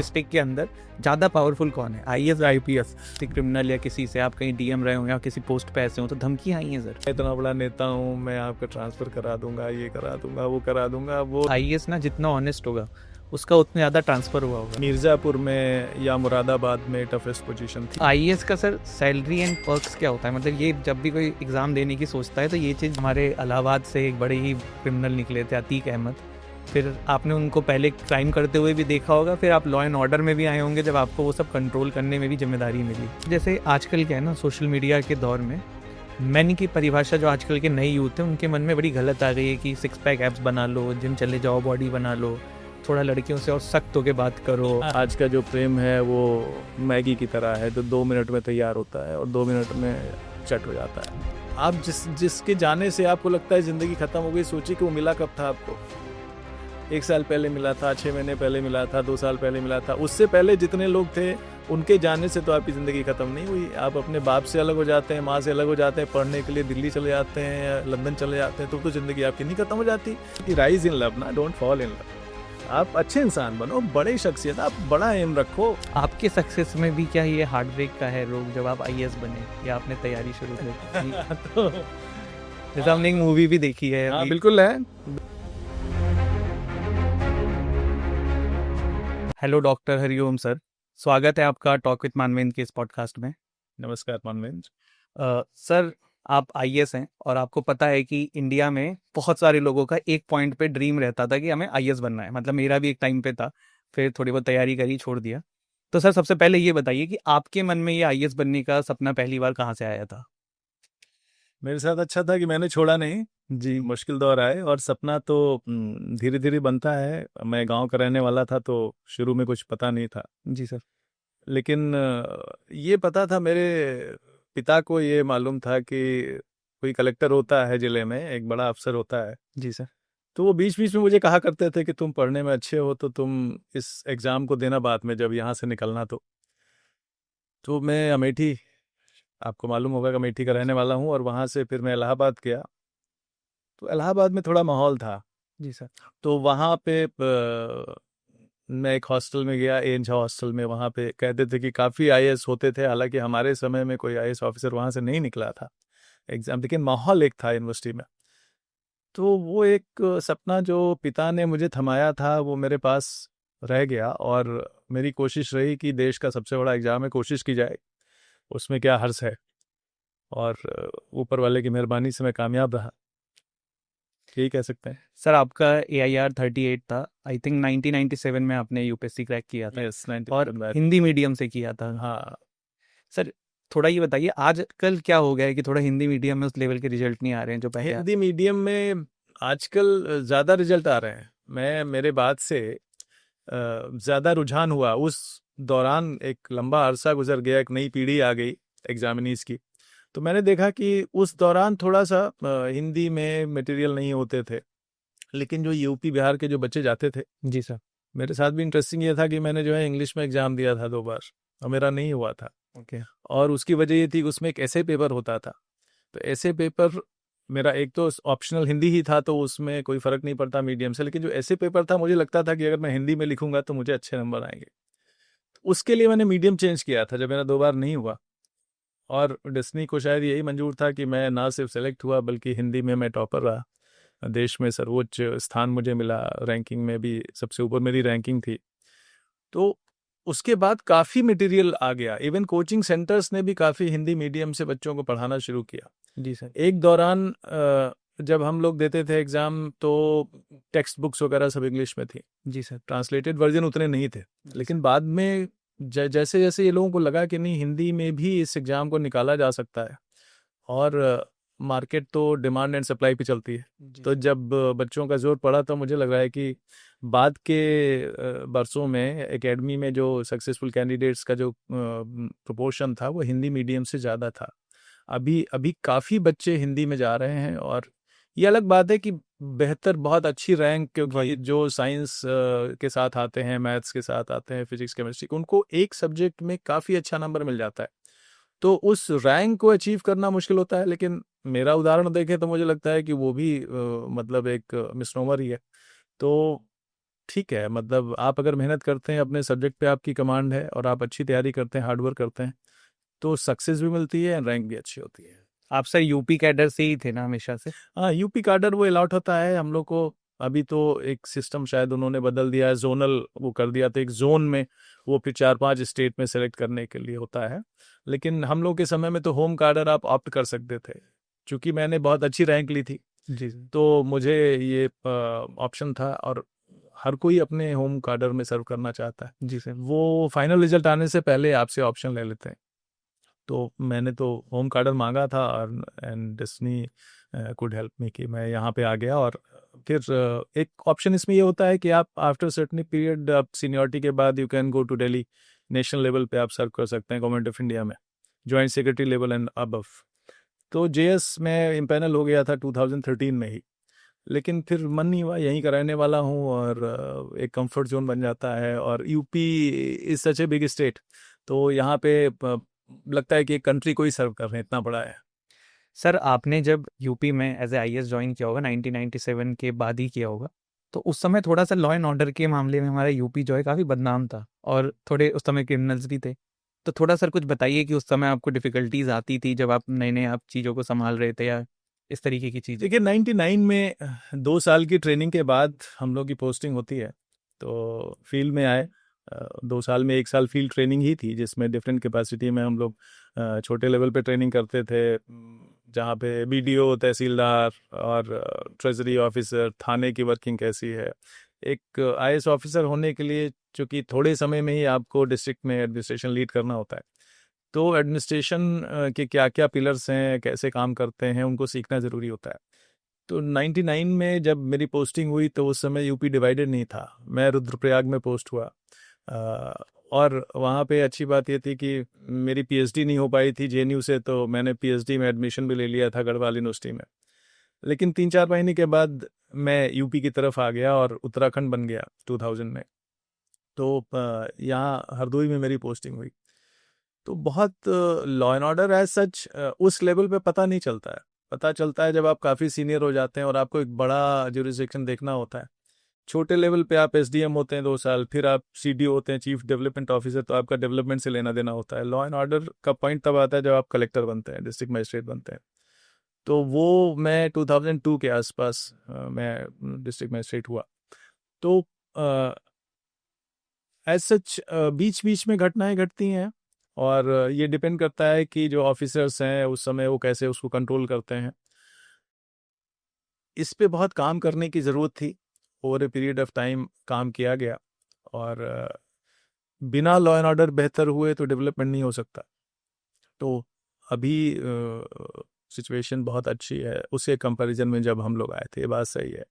Statistic के अंदर ज़्यादा पावरफुल कौन है, आईएएस या आईपीएस? क्रिमिनल या किसी से आप कहीं डीएम रहे हो या किसी पोस्ट पे ऐसे हो तो धमकी आई है सर। इतना बड़ा नेता हूँ, मैं आपका ट्रांसफर करा दूंगा, ये करा दूंगा, वो करा दूंगा। वो आईएएस ना जितना ऑनेस्ट होगा उसका उतना ज़्यादा ट्रांसफर हुआ होगा। मिर्ज़ापुर में या मुरादाबाद में टफेस्ट पोजीशन थी। आईएएस का सर सैलरी एंड पर्क्स क्या होता है? मतलब ये जब भी कोई एग्ज़ाम देने की सोचता है तो ये चीज़, हमारे इलाहाबाद से एक बड़े ही क्रिमिनल निकले थे अतीक अहमद, फिर आपने उनको पहले क्राइम करते हुए भी देखा होगा, फिर आप लॉ एंड ऑर्डर में भी आए होंगे जब आपको वो सब कंट्रोल करने में भी जिम्मेदारी मिली। जैसे आजकल क्या है ना, सोशल मीडिया के दौर में मैन की परिभाषा जो आजकल के नए यूथ हैं उनके मन में बड़ी गलत आ गई है कि 6 पैक एब्स बना लो, जिम चले जाओ, बॉडी बना लो, थोड़ा लड़कियों से और सख्त होके बात करो। आज का जो प्रेम है वो मैगी की तरह है, तो 2 मिनट में तैयार होता है और 2 मिनट में चट हो जाता है। आप जिसके जाने से आपको लगता है ज़िंदगी ख़त्म हो गई, सोचिए कि वो मिला कब था आपको। 1 साल पहले मिला था, 6 महीने पहले मिला था, 2 साल पहले मिला था। उससे पहले जितने लोग थे उनके जाने से तो आपकी ज़िंदगी ख़त्म नहीं हुई। आप अपने बाप से अलग हो जाते हैं, माँ से अलग हो जाते हैं, पढ़ने के लिए दिल्ली चले जाते हैं, लंदन चले जाते हैं, तो ज़िंदगी आपकी नहीं ख़त्म हो जाती। राइज इन लव ना, डोंट फॉल इन लव। आप अच्छे इंसान बनो, बड़े शख्सियत, आप बड़ा एम रखो। आपके सक्सेस में भी क्या ये हार्ट ब्रेक का है रोग जब आप आईएएस बने या आपने तैयारी शुरू की? तो जैसे हमने एक मूवी भी देखी है। हाँ बिल्कुल है। हेलो डॉक्टर हरिओम सर, स्वागत है आपका टॉक विद मानवेंद्र के इस पॉडकास्ट में। नमस्कार मानवेंद्र। सर, आप आईएएस हैं और आपको पता है कि इंडिया में बहुत सारे लोगों का एक पॉइंट पे ड्रीम रहता था कि हमें आईएएस बनना है। मतलब मेरा भी एक टाइम पे था, फिर थोड़ी बहुत तैयारी करी, छोड़ दिया। तो सर सबसे पहले ये बताइए कि आपके मन में ये आईएएस बनने का सपना पहली बार कहाँ से आया था? मेरे साथ अच्छा था कि मैंने छोड़ा नहीं जी। मुश्किल दौर आए और सपना तो धीरे धीरे बनता है। मैं गांव का रहने वाला था तो शुरू में कुछ पता नहीं था जी सर। लेकिन ये पता था, मेरे पिता को ये मालूम था कि कोई कलेक्टर होता है ज़िले में, एक बड़ा अफसर होता है। जी सर। तो वो बीच बीच में मुझे कहा करते थे कि तुम पढ़ने में अच्छे हो तो तुम इस एग्ज़ाम को देना बाद में, जब यहाँ से निकलना। तो मैं अमेठी, आपको मालूम होगा कि अमेठी का रहने वाला हूँ, और वहाँ से फिर मैं इलाहाबाद गया। तो इलाहाबाद में थोड़ा माहौल था। जी सर। तो वहाँ पे मैं एक हॉस्टल में गया, एन झा हॉस्टल में। वहाँ पे कहते थे कि काफ़ी आईएएस होते थे, हालांकि हमारे समय में कोई आईएएस ऑफिसर वहाँ से नहीं निकला था एग्ज़ाम, लेकिन माहौल एक था यूनिवर्सिटी में। तो वो एक सपना जो पिता ने मुझे थमाया था वो मेरे पास रह गया, और मेरी कोशिश रही कि देश का सबसे बड़ा एग्ज़ाम है, कोशिश की जाए, उसमें क्या हर्ज है। और ऊपर वाले की मेहरबानी से मैं कामयाब रहा, यही कह सकते हैं। सर आपका AIR 38 था, आई थिंक 1997 में आपने यूपीएससी क्रैक किया था। यस, और 97 हिंदी मीडियम से किया था। हाँ। सर थोड़ा ये बताइए, आजकल क्या हो गया है कि थोड़ा हिंदी मीडियम में उस लेवल के रिजल्ट नहीं आ रहे हैं जो पहले हिंदी मीडियम में आजकल ज़्यादा रिजल्ट आ रहे हैं। मेरे बाद से ज़्यादा रुझान हुआ। उस दौरान एक लंबा अरसा गुजर गया, एक नई पीढ़ी आ गई एग्जामिनीज की। तो मैंने देखा कि उस दौरान थोड़ा सा हिंदी में मटेरियल नहीं होते थे, लेकिन जो यूपी बिहार के जो बच्चे जाते थे। जी सर। मेरे साथ भी इंटरेस्टिंग ये था कि मैंने जो है इंग्लिश में एग्ज़ाम दिया था 2 बार और मेरा नहीं हुआ था। ओके। और उसकी वजह ये थी कि उसमें एक ऐसे पेपर होता था। तो ऐसे पेपर, मेरा एक तो ऑप्शनल हिंदी ही था तो उसमें कोई फ़र्क नहीं पड़ता मीडियम से, लेकिन जो ऐसे पेपर था मुझे लगता था कि अगर मैं हिंदी में लिखूंगा तो मुझे अच्छे नंबर आएंगे। तो उसके लिए मैंने मीडियम चेंज किया था जब मेरा 2 बार नहीं हुआ। और डेस्टिनी को शायद यही मंजूर था कि मैं ना सिर्फ सेलेक्ट हुआ बल्कि हिंदी में मैं टॉपर रहा। देश में सर्वोच्च स्थान मुझे मिला, रैंकिंग में भी सबसे ऊपर मेरी रैंकिंग थी। तो उसके बाद काफ़ी मटेरियल आ गया। इवन कोचिंग सेंटर्स ने भी काफ़ी हिंदी मीडियम से बच्चों को पढ़ाना शुरू किया। जी सर। एक दौरान जब हम लोग देते थे एग्ज़ाम तो टेक्स्ट बुक्स वगैरह सब इंग्लिश में थी। जी सर। ट्रांसलेटेड वर्जन उतने नहीं थे। लेकिन बाद में जैसे जैसे ये लोगों को लगा कि नहीं, हिंदी में भी इस एग्ज़ाम को निकाला जा सकता है, और मार्केट तो डिमांड एंड सप्लाई पे चलती है। तो जब बच्चों का जोर पड़ा तो मुझे लग रहा है कि बाद के बरसों में एकेडमी में जो सक्सेसफुल कैंडिडेट्स का जो प्रोपोर्शन था वो हिंदी मीडियम से ज़्यादा था। अभी अभी काफ़ी बच्चे हिंदी में जा रहे हैं, और ये अलग बात है कि बेहतर, बहुत अच्छी रैंक, क्योंकि जो साइंस के साथ आते हैं, मैथ्स के साथ आते हैं, फिजिक्स केमिस्ट्री, उनको एक सब्जेक्ट में काफ़ी अच्छा नंबर मिल जाता है। तो उस रैंक को अचीव करना मुश्किल होता है। लेकिन मेरा उदाहरण देखें तो मुझे लगता है कि वो भी मतलब एक मिसनोमर ही है। तो ठीक है, मतलब आप अगर मेहनत करते हैं, अपने सब्जेक्ट पे आपकी कमांड है और आप अच्छी तैयारी करते हैं, हार्ड वर्क करते हैं, तो सक्सेस भी मिलती है, रैंक भी अच्छी होती है। आप सर यूपी कैडर से ही थे ना हमेशा से? हाँ, यूपी कार्डर वो अलॉट होता है हम लोग को। अभी तो एक सिस्टम शायद उन्होंने बदल दिया है, जोनल वो कर दिया, तो एक जोन में वो फिर 4-5 स्टेट में सेलेक्ट करने के लिए होता है। लेकिन हम लोग के समय में तो होम कार्डर आप ऑप्ट कर सकते थे। चूंकि मैंने बहुत अच्छी रैंक ली थी, जी सर। तो मुझे ये ऑप्शन था, और हर कोई अपने होम कार्डर में सर्व करना चाहता है। जी सर। वो फाइनल रिजल्ट आने से पहले आपसे ऑप्शन ले लेते हैं। तो मैंने तो होम कार्डर मांगा था, और and Disney could help me कि मैं यहाँ पे आ गया। और फिर एक ऑप्शन इसमें ये होता है कि आप आफ्टर सर्टन पीरियड, आप सीनियरिटी के बाद you can go to Delhi, national level पे आप सर्व कर सकते हैं गवर्नमेंट ऑफ इंडिया में, joint secretary level and above. तो जेएस में इम्पैनल हो गया था 2013 में ही, लेकिन फिर मन नहीं हुआ, यहीं का रहने वाला हूँ, और एक कंफर्ट जोन बन जाता है। और UP is such a big state, तो यहाँ पे लगता है कि एक कंट्री को ही सर्व कर रहे हैं, इतना बड़ा है। सर आपने जब यूपी में एज ए आईएएस ज्वाइन किया होगा 1997 के बाद ही किया होगा, तो उस समय थोड़ा सा लॉ एंड ऑर्डर के मामले में हमारा यूपी जो है काफ़ी बदनाम था, और थोड़े उस समय क्रिमिनल्स भी थे। तो थोड़ा सर कुछ बताइए कि उस समय आपको डिफ़िकल्टीज आती थी जब आप नए नए आप चीज़ों को संभाल रहे थे, या इस तरीके की चीज़ें? देखिए, 99 में 2 साल की ट्रेनिंग के बाद हम लोग की पोस्टिंग होती है, तो फील्ड में आए। 2 साल में 1 साल फील्ड ट्रेनिंग ही थी, जिसमें डिफरेंट कैपेसिटी में हम लोग छोटे लेवल पे ट्रेनिंग करते थे, जहाँ पे बीडीओ, तहसीलदार और ट्रेजरी ऑफिसर, थाने की वर्किंग कैसी है। एक आईएएस ऑफिसर होने के लिए, चूंकि थोड़े समय में ही आपको डिस्ट्रिक्ट में एडमिनिस्ट्रेशन लीड करना होता है, तो एडमिनिस्ट्रेशन के क्या क्या पिलर्स हैं, कैसे काम करते हैं, उनको सीखना ज़रूरी होता है। तो 99 में जब मेरी पोस्टिंग हुई, तो उस समय यूपी डिवाइडेड नहीं था। मैं रुद्रप्रयाग में पोस्ट हुआ, और वहाँ पे अच्छी बात ये थी कि मेरी पीएचडी नहीं हो पाई थी जेएनयू से, तो मैंने पीएचडी में एडमिशन भी ले लिया था गढ़वाल यूनिवर्सिटी में। लेकिन 3-4 महीने के बाद मैं यूपी की तरफ आ गया और उत्तराखंड बन गया 2000 में। तो यहाँ हरदोई में मेरी पोस्टिंग हुई। तो बहुत law and order as such उस लेवल पे पता नहीं चलता है। पता चलता है जब आप काफ़ी सीनियर हो जाते हैं और आपको एक बड़ा जुरिस्डिक्शन देखना होता है। छोटे लेवल पे आप एसडीएम होते हैं 2 साल, फिर आप सीडीओ होते हैं, चीफ डेवलपमेंट ऑफिसर, तो आपका डेवलपमेंट से लेना देना होता है। लॉ एंड ऑर्डर का पॉइंट तब आता है जब आप कलेक्टर बनते हैं, डिस्ट्रिक्ट मजिस्ट्रेट बनते हैं। तो वो मैं 2002 के आसपास मैं डिस्ट्रिक्ट मजिस्ट्रेट हुआ। तो एज सच बीच बीच में घटनाएं घटती हैं, और ये डिपेंड करता है कि जो ऑफिसर्स हैं उस समय वो कैसे उसको कंट्रोल करते हैं। इस पे बहुत काम करने की ज़रूरत थी। Over a period of time काम किया गया, और बिना लॉ एंड ऑर्डर बेहतर हुए तो डेवलपमेंट नहीं हो सकता। तो अभी सिचुएशन बहुत अच्छी है उसके कंपैरिजन में जब हम लोग आए थे, ये बात सही है।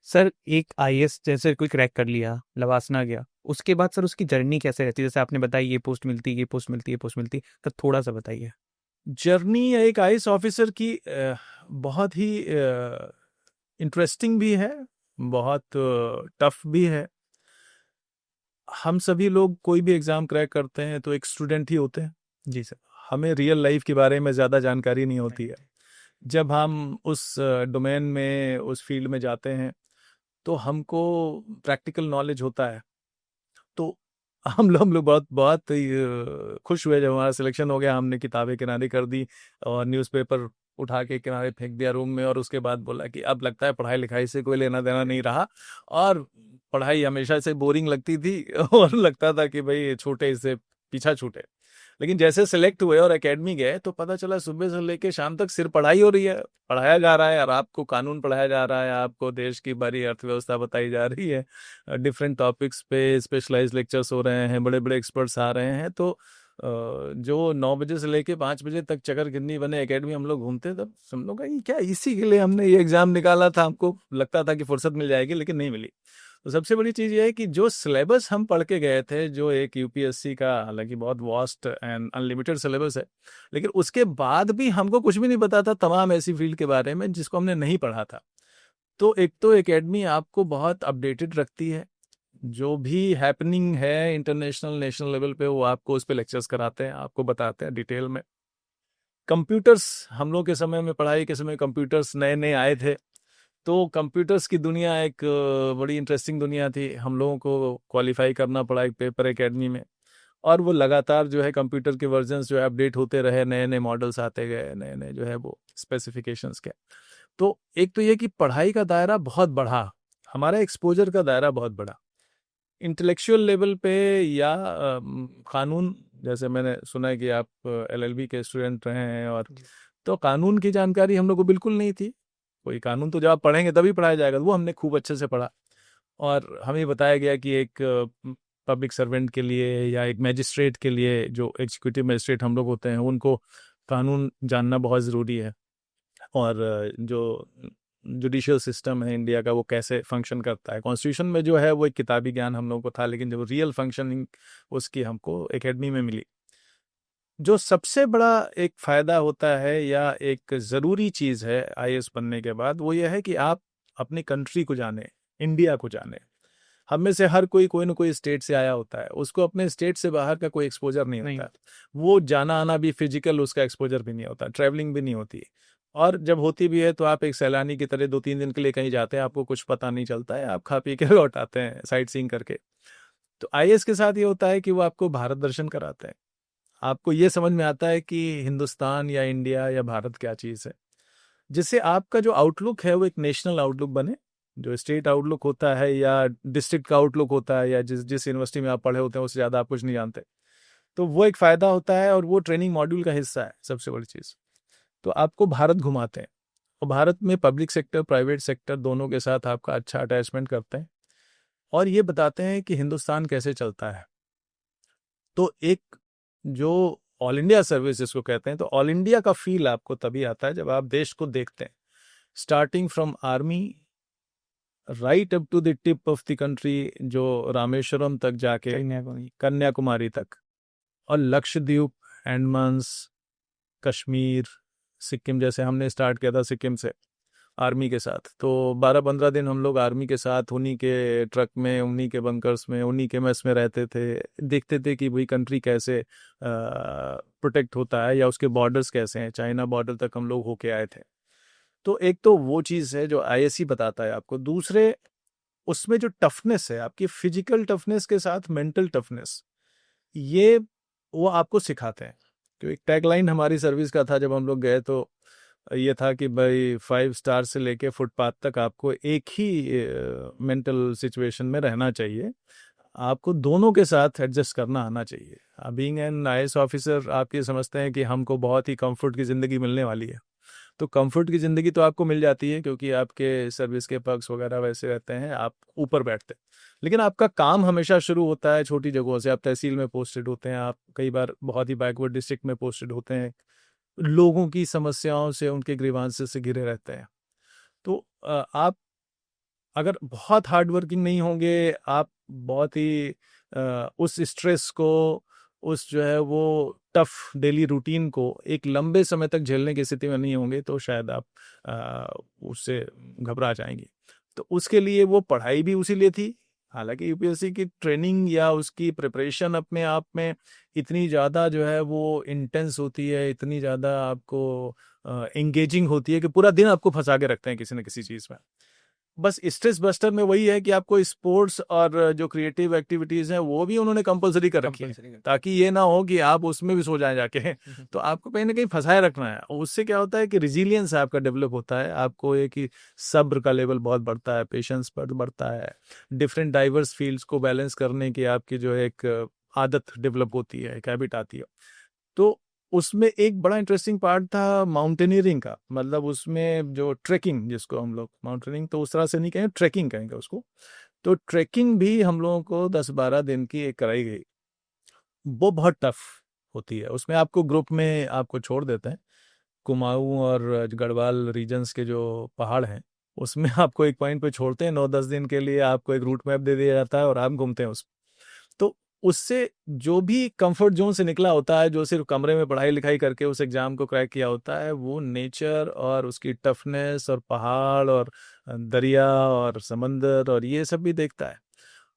सर एक आईएएस जैसे कोई क्रैक कर लिया, लवासना गया, उसके बाद सर उसकी जर्नी कैसे रहती है? जैसे आपने बताया ये पोस्ट मिलती, ये पोस्ट मिलती, ये पोस्ट मिलती, तो थोड़ा सा बताइए। जर्नी एक आईएएस ऑफिसर की बहुत ही इंटरेस्टिंग भी है, बहुत टफ भी है। हम सभी लोग कोई भी एग्ज़ाम क्रैक करते हैं तो एक स्टूडेंट ही होते हैं। जी सर। हमें रियल लाइफ के बारे में ज़्यादा जानकारी नहीं होती है। जब हम उस डोमेन में, उस फील्ड में जाते हैं, तो हमको प्रैक्टिकल नॉलेज होता है। तो हम लोग बहुत बहुत ही, खुश हुए जब हमारा सिलेक्शन हो गया। हमने किताबें किनारे कर दी और न्यूज़पेपर उठा के किनारे फेंक दिया रूम में, और उसके बाद बोला कि अब लगता है पढ़ाई लिखाई से कोई लेना देना नहीं रहा, और पढ़ाई हमेशा से बोरिंग लगती थी और लगता था कि भाई छोटे इससे पीछा छूटे। लेकिन जैसे सेलेक्ट हुए और एकेडमी गए, तो पता चला सुबह से लेके शाम तक सिर्फ पढ़ाई हो रही है, पढ़ाया जा रहा है, और आपको कानून पढ़ाया जा रहा है, आपको देश की बड़ी अर्थव्यवस्था बताई जा रही है, डिफरेंट टॉपिक्स पे स्पेशलाइज लेक्चर्स हो रहे हैं, बड़े बड़े एक्सपर्ट्स आ रहे हैं। तो जो 9 बजे से लेके 5 बजे तक चकरगिन्नी बने एकेडमी हम लोग घूमते, तब हम लोग का ये क्या, इसी के लिए हमने ये एग्जाम निकाला था। हमको लगता था कि फुर्सत मिल जाएगी, लेकिन नहीं मिली। तो सबसे बड़ी चीज़ ये है कि जो सिलेबस हम पढ़ के गए थे, जो एक यूपीएससी का हालांकि बहुत वास्ट एंड अनलिमिटेड सिलेबस है, लेकिन उसके बाद भी हमको कुछ भी नहीं पता था तमाम ऐसी फील्ड के बारे में जिसको हमने नहीं पढ़ा था। तो एक तो एकेडमी आपको बहुत अपडेटेड रखती है, जो भी हैपनिंग है इंटरनेशनल नेशनल लेवल पे, वो आपको उस पर लेक्चर्स कराते हैं, आपको बताते हैं डिटेल में। कंप्यूटर्स, हम लोग के समय में, पढ़ाई के समय कंप्यूटर्स नए नए आए थे, तो कंप्यूटर्स की दुनिया एक बड़ी इंटरेस्टिंग दुनिया थी। हम लोगों को क्वालिफाई करना पड़ा एक पेपर एकेडमी में, और वो लगातार जो है कंप्यूटर के वर्जन्स जो है अपडेट होते रहे, नए नए मॉडल्स आते गए, नए नए जो है वो स्पेसिफिकेशंस के। तो एक तो ये कि पढ़ाई का दायरा बहुत बढ़ा, हमारा एक्सपोजर का दायरा बहुत बढ़ा इंटेलेक्चुअल लेवल पे, या कानून, जैसे मैंने सुना है कि आप एलएलबी के स्टूडेंट रहे हैं, और तो कानून की जानकारी हम लोग को बिल्कुल नहीं थी। कोई कानून तो जब आप पढ़ेंगे तभी पढ़ाया जाएगा, वो हमने खूब अच्छे से पढ़ा। और हमें बताया गया कि एक पब्लिक सर्वेंट के लिए या एक मैजिस्ट्रेट के लिए, जो एग्जीक्यूटिव मैजिस्ट्रेट हम लोग होते हैं, उनको कानून जानना बहुत ज़रूरी है। और जो जुडिशियल सिस्टम है इंडिया का वो कैसे फंक्शन करता है, कॉन्स्टिट्यूशन में जो है वो एक किताबी ज्ञान हम लोगों को था, लेकिन जब रियल फंक्शनिंग उसकी हमको एकेडमी में मिली। जो सबसे बड़ा एक फ़ायदा होता है या एक ज़रूरी चीज़ है आईएएस बनने के बाद, वो ये है कि आप अपनी कंट्री को जाने, इंडिया को जाने। हम में से हर कोई ना कोई स्टेट से आया होता है, उसको अपने स्टेट से बाहर का कोई एक्सपोजर नहीं होता। वो जाना आना भी फिजिकल, उसका एक्सपोजर भी नहीं होता, ट्रैवलिंग भी नहीं होती। और जब होती भी है तो आप एक सैलानी की तरह 2-3 दिन के लिए कहीं जाते हैं, आपको कुछ पता नहीं चलता है, आप खा पी के लौट आते हैं साइट सीइंग करके। तो आईएएस के साथ ये होता है कि वो आपको भारत दर्शन कराते हैं, आपको ये समझ में आता है कि हिंदुस्तान या इंडिया या भारत क्या चीज़ है, जिससे आपका जो आउटलुक है वो एक नेशनल आउटलुक बने। जो स्टेट आउटलुक होता है या डिस्ट्रिक्ट का आउटलुक होता है, या जिस जिस यूनिवर्सिटी में आप पढ़े होते हैं उससे ज़्यादा आप कुछ नहीं जानते, तो वो एक फ़ायदा होता है, और वो ट्रेनिंग मॉड्यूल का हिस्सा है सबसे बड़ी चीज़। तो आपको भारत घुमाते हैं, और भारत में पब्लिक सेक्टर प्राइवेट सेक्टर दोनों के साथ आपका अच्छा अटैचमेंट करते हैं, और ये बताते हैं कि हिंदुस्तान कैसे चलता है। तो एक जो ऑल इंडिया सर्विस जिसको कहते हैं, तो ऑल इंडिया का फील आपको तभी आता है जब आप देश को देखते हैं, starting from army right up to the tip of the country, जो रामेश्वरम तक जाके कन्याकुमारी तक, और लक्षद्वीप, अंडमान्स, कश्मीर, सिक्किम, जैसे हमने स्टार्ट किया था सिक्किम से आर्मी के साथ। तो 12-15 दिन हम लोग आर्मी के साथ उन्हीं के ट्रक में, उन्हीं के बंकर्स में, उन्हीं के मेस में रहते थे, देखते थे कि भाई कंट्री कैसे प्रोटेक्ट होता है, या उसके बॉर्डर्स कैसे हैं। चाइना बॉर्डर तक हम लोग होके आए थे। तो एक तो वो चीज़ है जो आईएससी बताता है आपको। दूसरे, उसमें जो टफनेस है आपकी, फिजिकल टफनेस के साथ मेंटल टफनेस, ये वो आपको सिखाते हैं। तो एक टैगलाइन हमारी सर्विस का था जब हम लोग गए, तो ये था कि भाई 5 स्टार से लेके फुटपाथ तक आपको एक ही मेंटल सिचुएशन में रहना चाहिए, आपको दोनों के साथ एडजस्ट करना आना चाहिए। बीइंग एन आईएएस ऑफिसर, आप ये समझते हैं कि हमको बहुत ही कंफर्ट की ज़िंदगी मिलने वाली है, तो कंफर्ट की ज़िंदगी तो आपको मिल जाती है क्योंकि आपके सर्विस के पर्क्स वगैरह वैसे रहते हैं, आप ऊपर बैठते हैं। लेकिन आपका काम हमेशा शुरू होता है छोटी जगहों से। आप तहसील में पोस्टेड होते हैं, आप कई बार बहुत ही बैकवर्ड डिस्ट्रिक्ट में पोस्टेड होते हैं, लोगों की समस्याओं से, उनके ग्रीवांसेस से घिरे रहते हैं। तो आप अगर बहुत हार्ड वर्किंग नहीं होंगे, आप बहुत ही उस स्ट्रेस को, उस जो है वो टफ डेली रूटीन को एक लंबे समय तक झेलने की स्थिति में नहीं होंगे, तो शायद आप उससे घबरा जाएंगे। तो उसके लिए वो पढ़ाई भी उसी लिए थी। हालांकि यूपीएससी की ट्रेनिंग या उसकी प्रिपरेशन अपने आप में इतनी ज़्यादा जो है वो इंटेंस होती है, इतनी ज़्यादा आपको एंगेजिंग होती है कि पूरा दिन आपको फंसा के रखते हैं किसी न किसी चीज़ में। बस स्ट्रेस बस्टर में वही है कि आपको स्पोर्ट्स और जो क्रिएटिव एक्टिविटीज़ हैं वो भी उन्होंने कंपलसरी कर रखी है, ताकि ये ना हो कि आप उसमें भी सो जाएं जाके। तो आपको कहीं ना कहीं फंसाए रखना है। उससे क्या होता है कि रिजिलियंस आपका डेवलप होता है, आपको एक कि सब्र का लेवल बहुत बढ़ता है, पेशेंस पर बढ़ता है, डिफरेंट डाइवर्स फील्ड्स को बैलेंस करने की आपकी जो एक आदत डेवलप होती है, एक हैबिट आती है। तो उसमें एक बड़ा इंटरेस्टिंग पार्ट था माउंटेनियरिंग का, मतलब उसमें जो ट्रैकिंग, जिसको हम लोग माउंटेनियरिंग तो उस तरह से नहीं कहेंगे, ट्रैकिंग कहेंगे उसको। तो ट्रैकिंग भी हम लोगों को 10-12 दिन की एक कराई गई। वो बहुत टफ होती है। उसमें आपको ग्रुप में आपको छोड़ देते हैं, कुमाऊं और गढ़वाल रीजन्स के जो पहाड़ हैं उसमें आपको एक पॉइंट पे छोड़ते हैं, 9-10 दिन के लिए आपको एक रूट मैप दे दिया जाता है और आप घूमते हैं उस। तो उससे जो भी कंफर्ट जोन से निकला होता है, जो सिर्फ कमरे में पढ़ाई लिखाई करके उस एग्ज़ाम को क्रैक किया होता है, वो नेचर और उसकी टफनेस और पहाड़ और दरिया और समंदर और ये सब भी देखता है।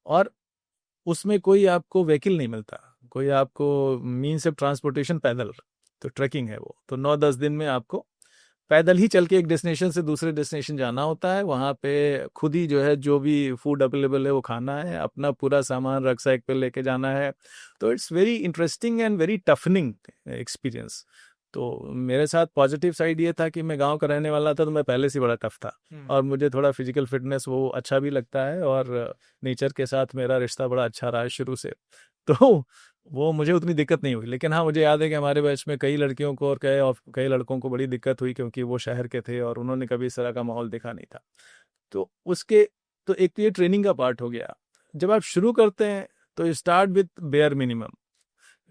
और उसमें कोई आपको व्हीकल नहीं मिलता, कोई आपको मीन्स ऑफ ट्रांसपोर्टेशन पैदल, तो ट्रैकिंग है वो। तो 9-10 दिन में आपको पैदल ही चल के एक डेस्टिनेशन से दूसरे डेस्टिनेशन जाना होता है। वहाँ पे खुद ही जो है जो भी फूड अवेलेबल है वो खाना है, अपना पूरा सामान रक्सैक पे लेके जाना है। तो it's very interesting and very toughening experience. तो मेरे साथ पॉजिटिव साइड ये था कि मैं गांव का रहने वाला था, तो मैं पहले से बड़ा टफ था और मुझे थोड़ा फिजिकल फिटनेस वो अच्छा भी लगता है, और नेचर के साथ मेरा रिश्ता बड़ा अच्छा रहा है शुरू से। तो वो मुझे उतनी दिक्कत नहीं हुई। लेकिन हाँ, मुझे याद है कि हमारे बैच में कई लड़कियों को और कई लड़कों को बड़ी दिक्कत हुई, क्योंकि वो शहर के थे और उन्होंने कभी इस तरह का माहौल देखा नहीं था। तो उसके तो एक तो ये ट्रेनिंग का पार्ट हो गया। जब आप शुरू करते हैं तो स्टार्ट विथ बेयर मिनिमम।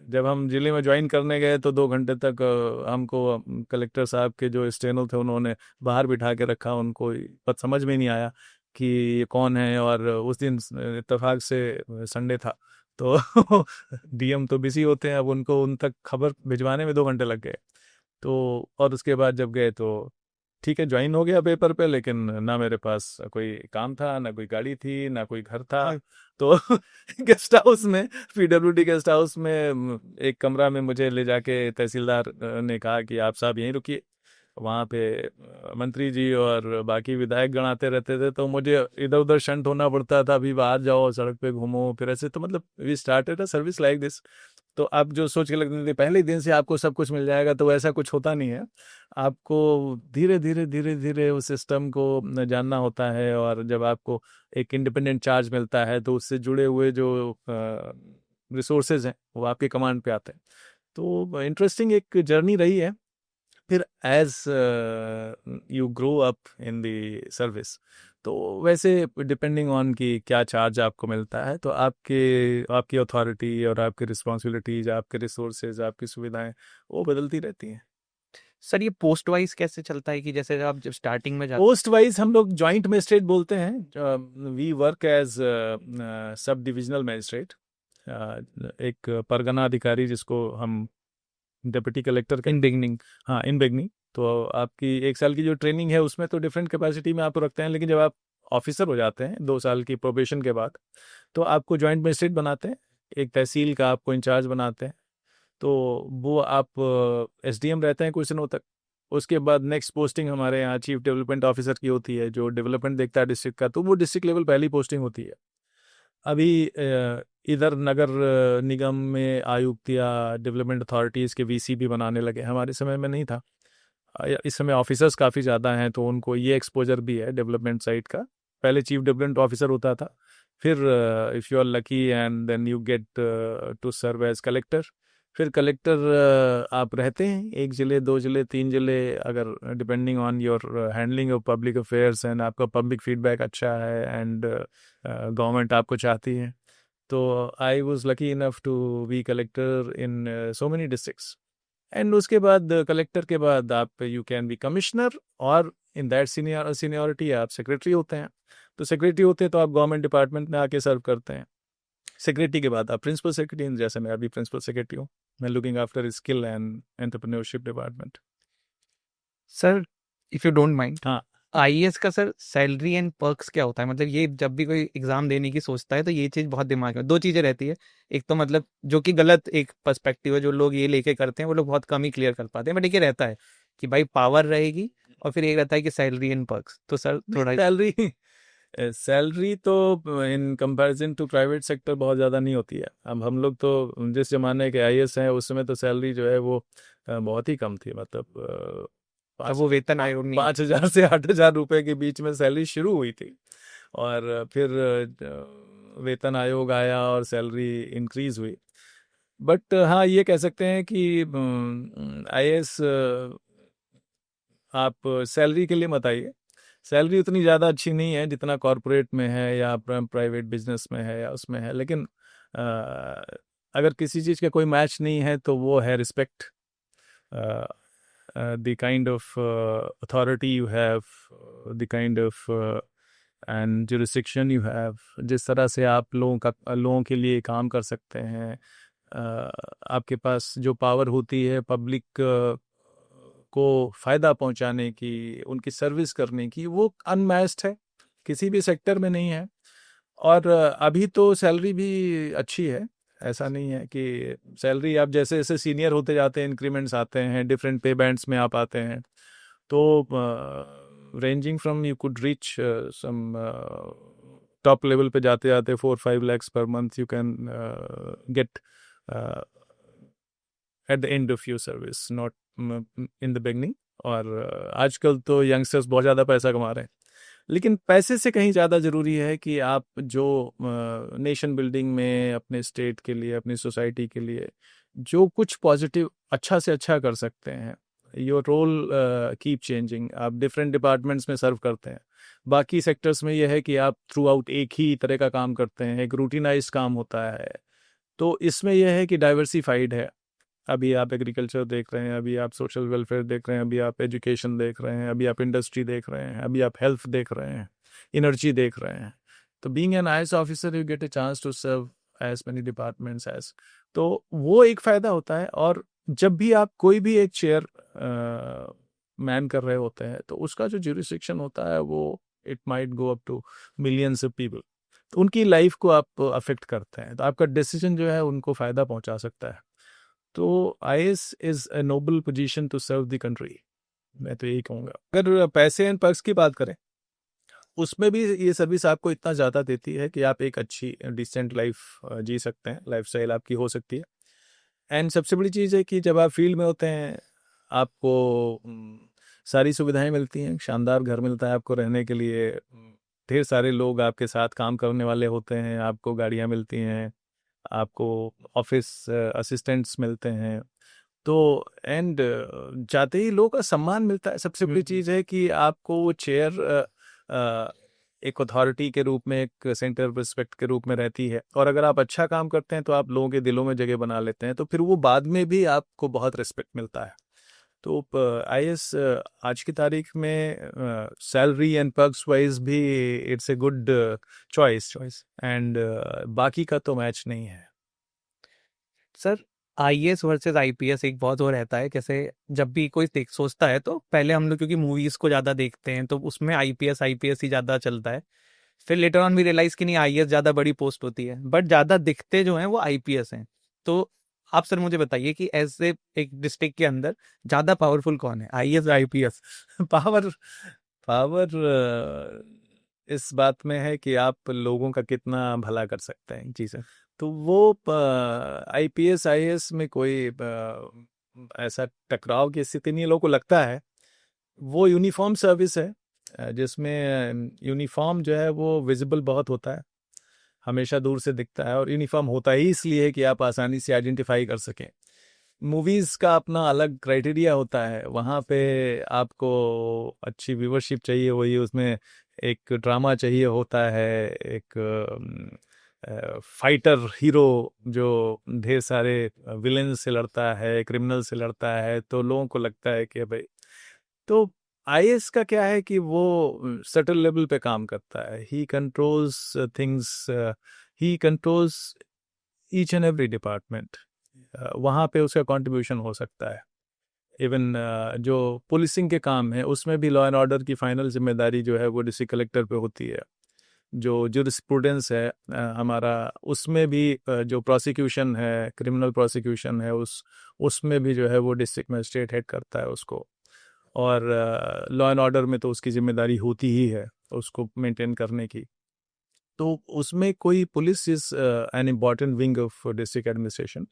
जब हम जिले में ज्वाइन करने गए तो 2 घंटे तक हमको कलेक्टर साहब के जो स्टेनो थे उन्होंने बाहर बिठा के रखा। उनको पत समझ में नहीं आया कि ये कौन है, और उस दिन इत्तेफाक से संडे था, तो डीएम तो बिजी होते हैं, अब उनको उन तक खबर भिजवाने में 2 घंटे लग गए। तो और उसके बाद जब गए तो ठीक है, ज्वाइन हो गया पेपर पे, लेकिन ना मेरे पास कोई काम था, ना कोई गाड़ी थी, ना कोई घर था। तो गेस्ट हाउस में, पीडब्ल्यूडी गेस्ट हाउस में एक कमरा में मुझे ले जाके तहसीलदार ने कहा कि आप साहब यहीं रुकिए। वहाँ पे मंत्री जी और बाकी विधायक गण आते रहते थे, तो मुझे इधर उधर शंट होना पड़ता था, अभी बाहर जाओ, सड़क पे घूमो, फिर ऐसे। तो मतलब we started a service like this. तो आप जो सोच के लगते थे पहले ही दिन से आपको सब कुछ मिल जाएगा, तो वैसा कुछ होता नहीं है। आपको धीरे धीरे धीरे धीरे उस सिस्टम को जानना होता है, और जब आपको एक इंडिपेंडेंट चार्ज मिलता है तो उससे जुड़े हुए जो रिसोर्सेज हैं वो आपके कमांड पे आते हैं। तो इंटरेस्टिंग एक जर्नी रही है। फिर as you grow up in the service, तो वैसे डिपेंडिंग ऑन कि क्या चार्ज आपको मिलता है, तो आपकी अथॉरिटी और आपकी रिस्पॉन्सिबिलिटीज, आपके रिसोर्सेज, आपकी सुविधाएं वो बदलती रहती हैं। सर ये पोस्ट वाइज कैसे चलता है कि जैसे आप जब स्टार्टिंग में जाते पोस्ट वाइज हम लोग जॉइंट मजिस्ट्रेट बोलते हैं। We work as sub divisional magistrate, एक परगना अधिकारी जिसको हम डिप्टी कलेक्टर इन बिगनिंग? हाँ, इन बिगनिंग। तो आपकी 1 साल की जो ट्रेनिंग है उसमें तो डिफरेंट कैपेसिटी में आपको रखते हैं, लेकिन जब आप ऑफिसर हो जाते हैं 2 साल की प्रोबेशन के बाद, तो आपको जॉइंट मजिस्ट्रेट बनाते हैं, एक तहसील का आपको इंचार्ज बनाते हैं। तो वो आप एसडीएम रहते हैं कुछ दिनों तक। उसके बाद नेक्स्ट पोस्टिंग हमारे यहाँ चीफ डेवलपमेंट ऑफिसर की होती है, जो डेवलपमेंट देखता है डिस्ट्रिक्ट का, तो वो डिस्ट्रिक्ट लेवल पहली पोस्टिंग होती है। अभी इधर नगर निगम में आयुक्त या डेवलपमेंट अथॉरिटीज़ के वीसी भी बनाने लगे, हमारे समय में नहीं था। इस समय ऑफिसर्स काफ़ी ज़्यादा हैं, तो उनको ये एक्सपोजर भी है डेवलपमेंट साइड का। पहले चीफ डेवलपमेंट ऑफिसर होता था, फिर if you are lucky and then you get to serve as collector. फिर कलेक्टर आप रहते हैं 1 जिले, 2 जिले, 3 जिले, अगर depending on your handling of public affairs and आपका पब्लिक फीडबैक अच्छा है एंड गवर्नमेंट आपको चाहती है। तो I was lucky enough to be collector in so many districts. And उसके बाद कलेक्टर के बाद आप यू कैन बी कमिश्नर, और इन दैट सीनियरिटी आप सेक्रेटरी होते हैं। तो सेक्रेटरी होते हैं तो आप गवर्नमेंट डिपार्टमेंट में आके सर्व करते हैं। सेक्रेटरी के बाद आप प्रिंसिपल सेक्रेटरी, जैसे मैं अभी प्रिंसिपल सेक्रेटरी हूँ, मैं looking after skill and entrepreneurship department. Sir if you don't mind, हाँ, आईएएस का सर सैलरी एंड पर्क्स क्या होता है? मतलब ये जब भी कोई एग्जाम देने की सोचता है तो ये चीज बहुत दिमाग में, दो चीजें रहती है। एक तो मतलब जो कि गलत एक पर्सपेक्टिव है, जो लोग ये लेके करते हैं वो लोग बहुत कम ही क्लियर कर पाते हैं, बट ये रहता है कि भाई पावर रहेगी, और फिर एक रहता है कि सैलरी एंड पर्क्स। तो सर थोड़ा सैलरी तो in comparison to private sector बहुत ज़्यादा नहीं होती है। अब हम लोग तो जिस जमाने के आईएएस हैं उस समय तो सैलरी जो है वो बहुत ही कम थी। मतलब अब वो वेतन आयोग नहीं 5,000 से 8,000 रुपए के बीच में सैलरी शुरू हुई थी, और फिर वेतन आयोग आया और सैलरी इंक्रीज हुई। बट हाँ, ये कह सकते हैं कि आईएएस आप सैलरी के लिए मत आइए। सैलरी उतनी ज़्यादा अच्छी नहीं है जितना कॉरपोरेट में है या प्राइवेट बिजनेस में है या उसमें है, लेकिन अगर किसी चीज़ का कोई मैच नहीं है तो वो है respect, the kind of authority you have, the kind of and jurisdiction you have, जिस तरह से आप लोगों के लिए काम कर सकते हैं। आपके पास जो पावर होती है पब्लिक को फ़ायदा पहुंचाने की, उनकी सर्विस करने की, वो अनमैच्ड है, किसी भी सेक्टर में नहीं है। और अभी तो सैलरी भी अच्छी है, ऐसा नहीं है कि सैलरी आप जैसे जैसे सीनियर होते जाते हैं इंक्रीमेंट्स आते हैं, डिफरेंट पे बैंड्स में आप आते हैं, तो ranging from you could reach some top level पे जाते जाते 4-5 lakhs per month you can get at the end of your service, not in the beginning. और आजकल तो यंगस्टर्स बहुत ज़्यादा पैसा कमा रहे हैं, लेकिन पैसे से कहीं ज़्यादा ज़रूरी है कि आप जो नेशन बिल्डिंग में अपने स्टेट के लिए, अपनी सोसाइटी के लिए जो कुछ पॉजिटिव अच्छा से अच्छा कर सकते हैं, योर रोल कीप चेंजिंग। आप डिफरेंट डिपार्टमेंट्स में सर्व करते हैं। बाकी सेक्टर्स में यह है कि आप थ्रू आउट एक ही तरह का काम करते हैं, एक रूटीनाइज काम होता है। तो इसमें यह है कि डाइवर्सिफाइड है। अभी आप एग्रीकल्चर देख रहे हैं, अभी आप सोशल वेलफेयर देख रहे हैं, अभी आप एजुकेशन देख रहे हैं, अभी आप इंडस्ट्री देख रहे हैं, अभी आप हेल्थ देख रहे हैं, एनर्जी देख रहे हैं। तो being an IAS officer you get a chance to serve as many departments as, तो वो एक फ़ायदा होता है। और जब भी आप कोई भी एक चेयर मैन कर रहे होते हैं तो उसका जो ज्यूरिसडिक्शन होता है वो it might go up to millions of people, तो उनकी लाइफ को आप अफेक्ट करते हैं, तो आपका डिसीजन जो है उनको फ़ायदा पहुंचा सकता है। तो IAS is a noble position to serve the country, मैं तो यही कहूँगा। अगर पैसे एंड पर्क्स की बात करें, उसमें भी ये सर्विस आपको इतना ज़्यादा देती है कि आप एक अच्छी डिसेंट लाइफ जी सकते हैं, लाइफस्टाइल आपकी हो सकती है। एंड सबसे बड़ी चीज़ है कि जब आप फील्ड में होते हैं आपको सारी सुविधाएं मिलती हैं, शानदार घर मिलता है आपको रहने के लिए, ढेर सारे लोग आपके साथ काम करने वाले होते हैं, आपको गाड़ियाँ मिलती हैं, आपको ऑफिस असिस्टेंट्स मिलते हैं। तो एंड जाते ही लोगों का सम्मान मिलता है। सबसे बड़ी चीज़ है कि आपको वो चेयर एक अथॉरिटी के रूप में, एक सेंटर ऑफ रिस्पेक्ट के रूप में रहती है, और अगर आप अच्छा काम करते हैं तो आप लोगों के दिलों में जगह बना लेते हैं, तो फिर वो बाद में भी आपको बहुत रिस्पेक्ट मिलता है। तो आईएएस आज की तारीख में सैलरी एंड पर्क्स वाइज भी it's a good choice, and बाकी का तो मैच नहीं है। सर, आईएएस वर्सेस आईपीएस एक बहुत वो रहता है, कैसे जब भी कोई सोचता है तो पहले हम लोग क्योंकि मूवीज को ज्यादा देखते हैं तो उसमें आईपीएस आईपीएस ही ज्यादा चलता है। फिर लेटर ऑन भी रियलाइज कि नहीं, आईएएस ज्यादा बड़ी पोस्ट होती है, बट ज्यादा दिखते जो हैं वो आईपीएस हैं। तो आप सर मुझे बताइए कि ऐसे एक डिस्ट्रिक्ट के अंदर ज्यादा पावरफुल कौन है, आईएएस या आईपीएस? पावर पावर इस बात में है कि आप लोगों का कितना भला कर सकते हैं। जी सर। तो वो आईपीएस आईएएस में कोई ऐसा टकराव की स्थिति नहीं है। लोगों को लगता है वो यूनिफॉर्म सर्विस है, जिसमें यूनिफॉर्म जो है वो विजिबल बहुत होता है, हमेशा दूर से दिखता है, और यूनिफॉर्म होता ही इसलिए है कि आप आसानी से आइडेंटिफाई कर सकें। मूवीज़ का अपना अलग क्राइटेरिया होता है, वहाँ पे आपको अच्छी व्यूवरशिप चाहिए, वही उसमें एक ड्रामा चाहिए होता है, एक फाइटर हीरो जो ढेर सारे विलेन से लड़ता है, क्रिमिनल से लड़ता है, तो लोगों को लगता है कि भाई, तो आईएएस का क्या है कि वो सटल लेवल पे काम करता है। ही controls things, he controls each and every department. वहाँ पे उसका कंट्रीब्यूशन हो सकता है। इवन जो पुलिसिंग के काम है उसमें भी लॉ एंड ऑर्डर की फाइनल जिम्मेदारी जो है वो डिस्ट्रिक्ट कलेक्टर पे होती है। जो जुरिस्प्रूडेंस है हमारा, उसमें भी जो प्रोसिक्यूशन है, क्रिमिनल प्रोसिक्यूशन है, उसमें भी जो है वो डिस्ट्रिक्ट मजिस्ट्रेट हेड करता है उसको। और लॉ एंड ऑर्डर में तो उसकी जिम्मेदारी होती ही है उसको मेंटेन करने की। तो उसमें कोई police is an important wing of district administration.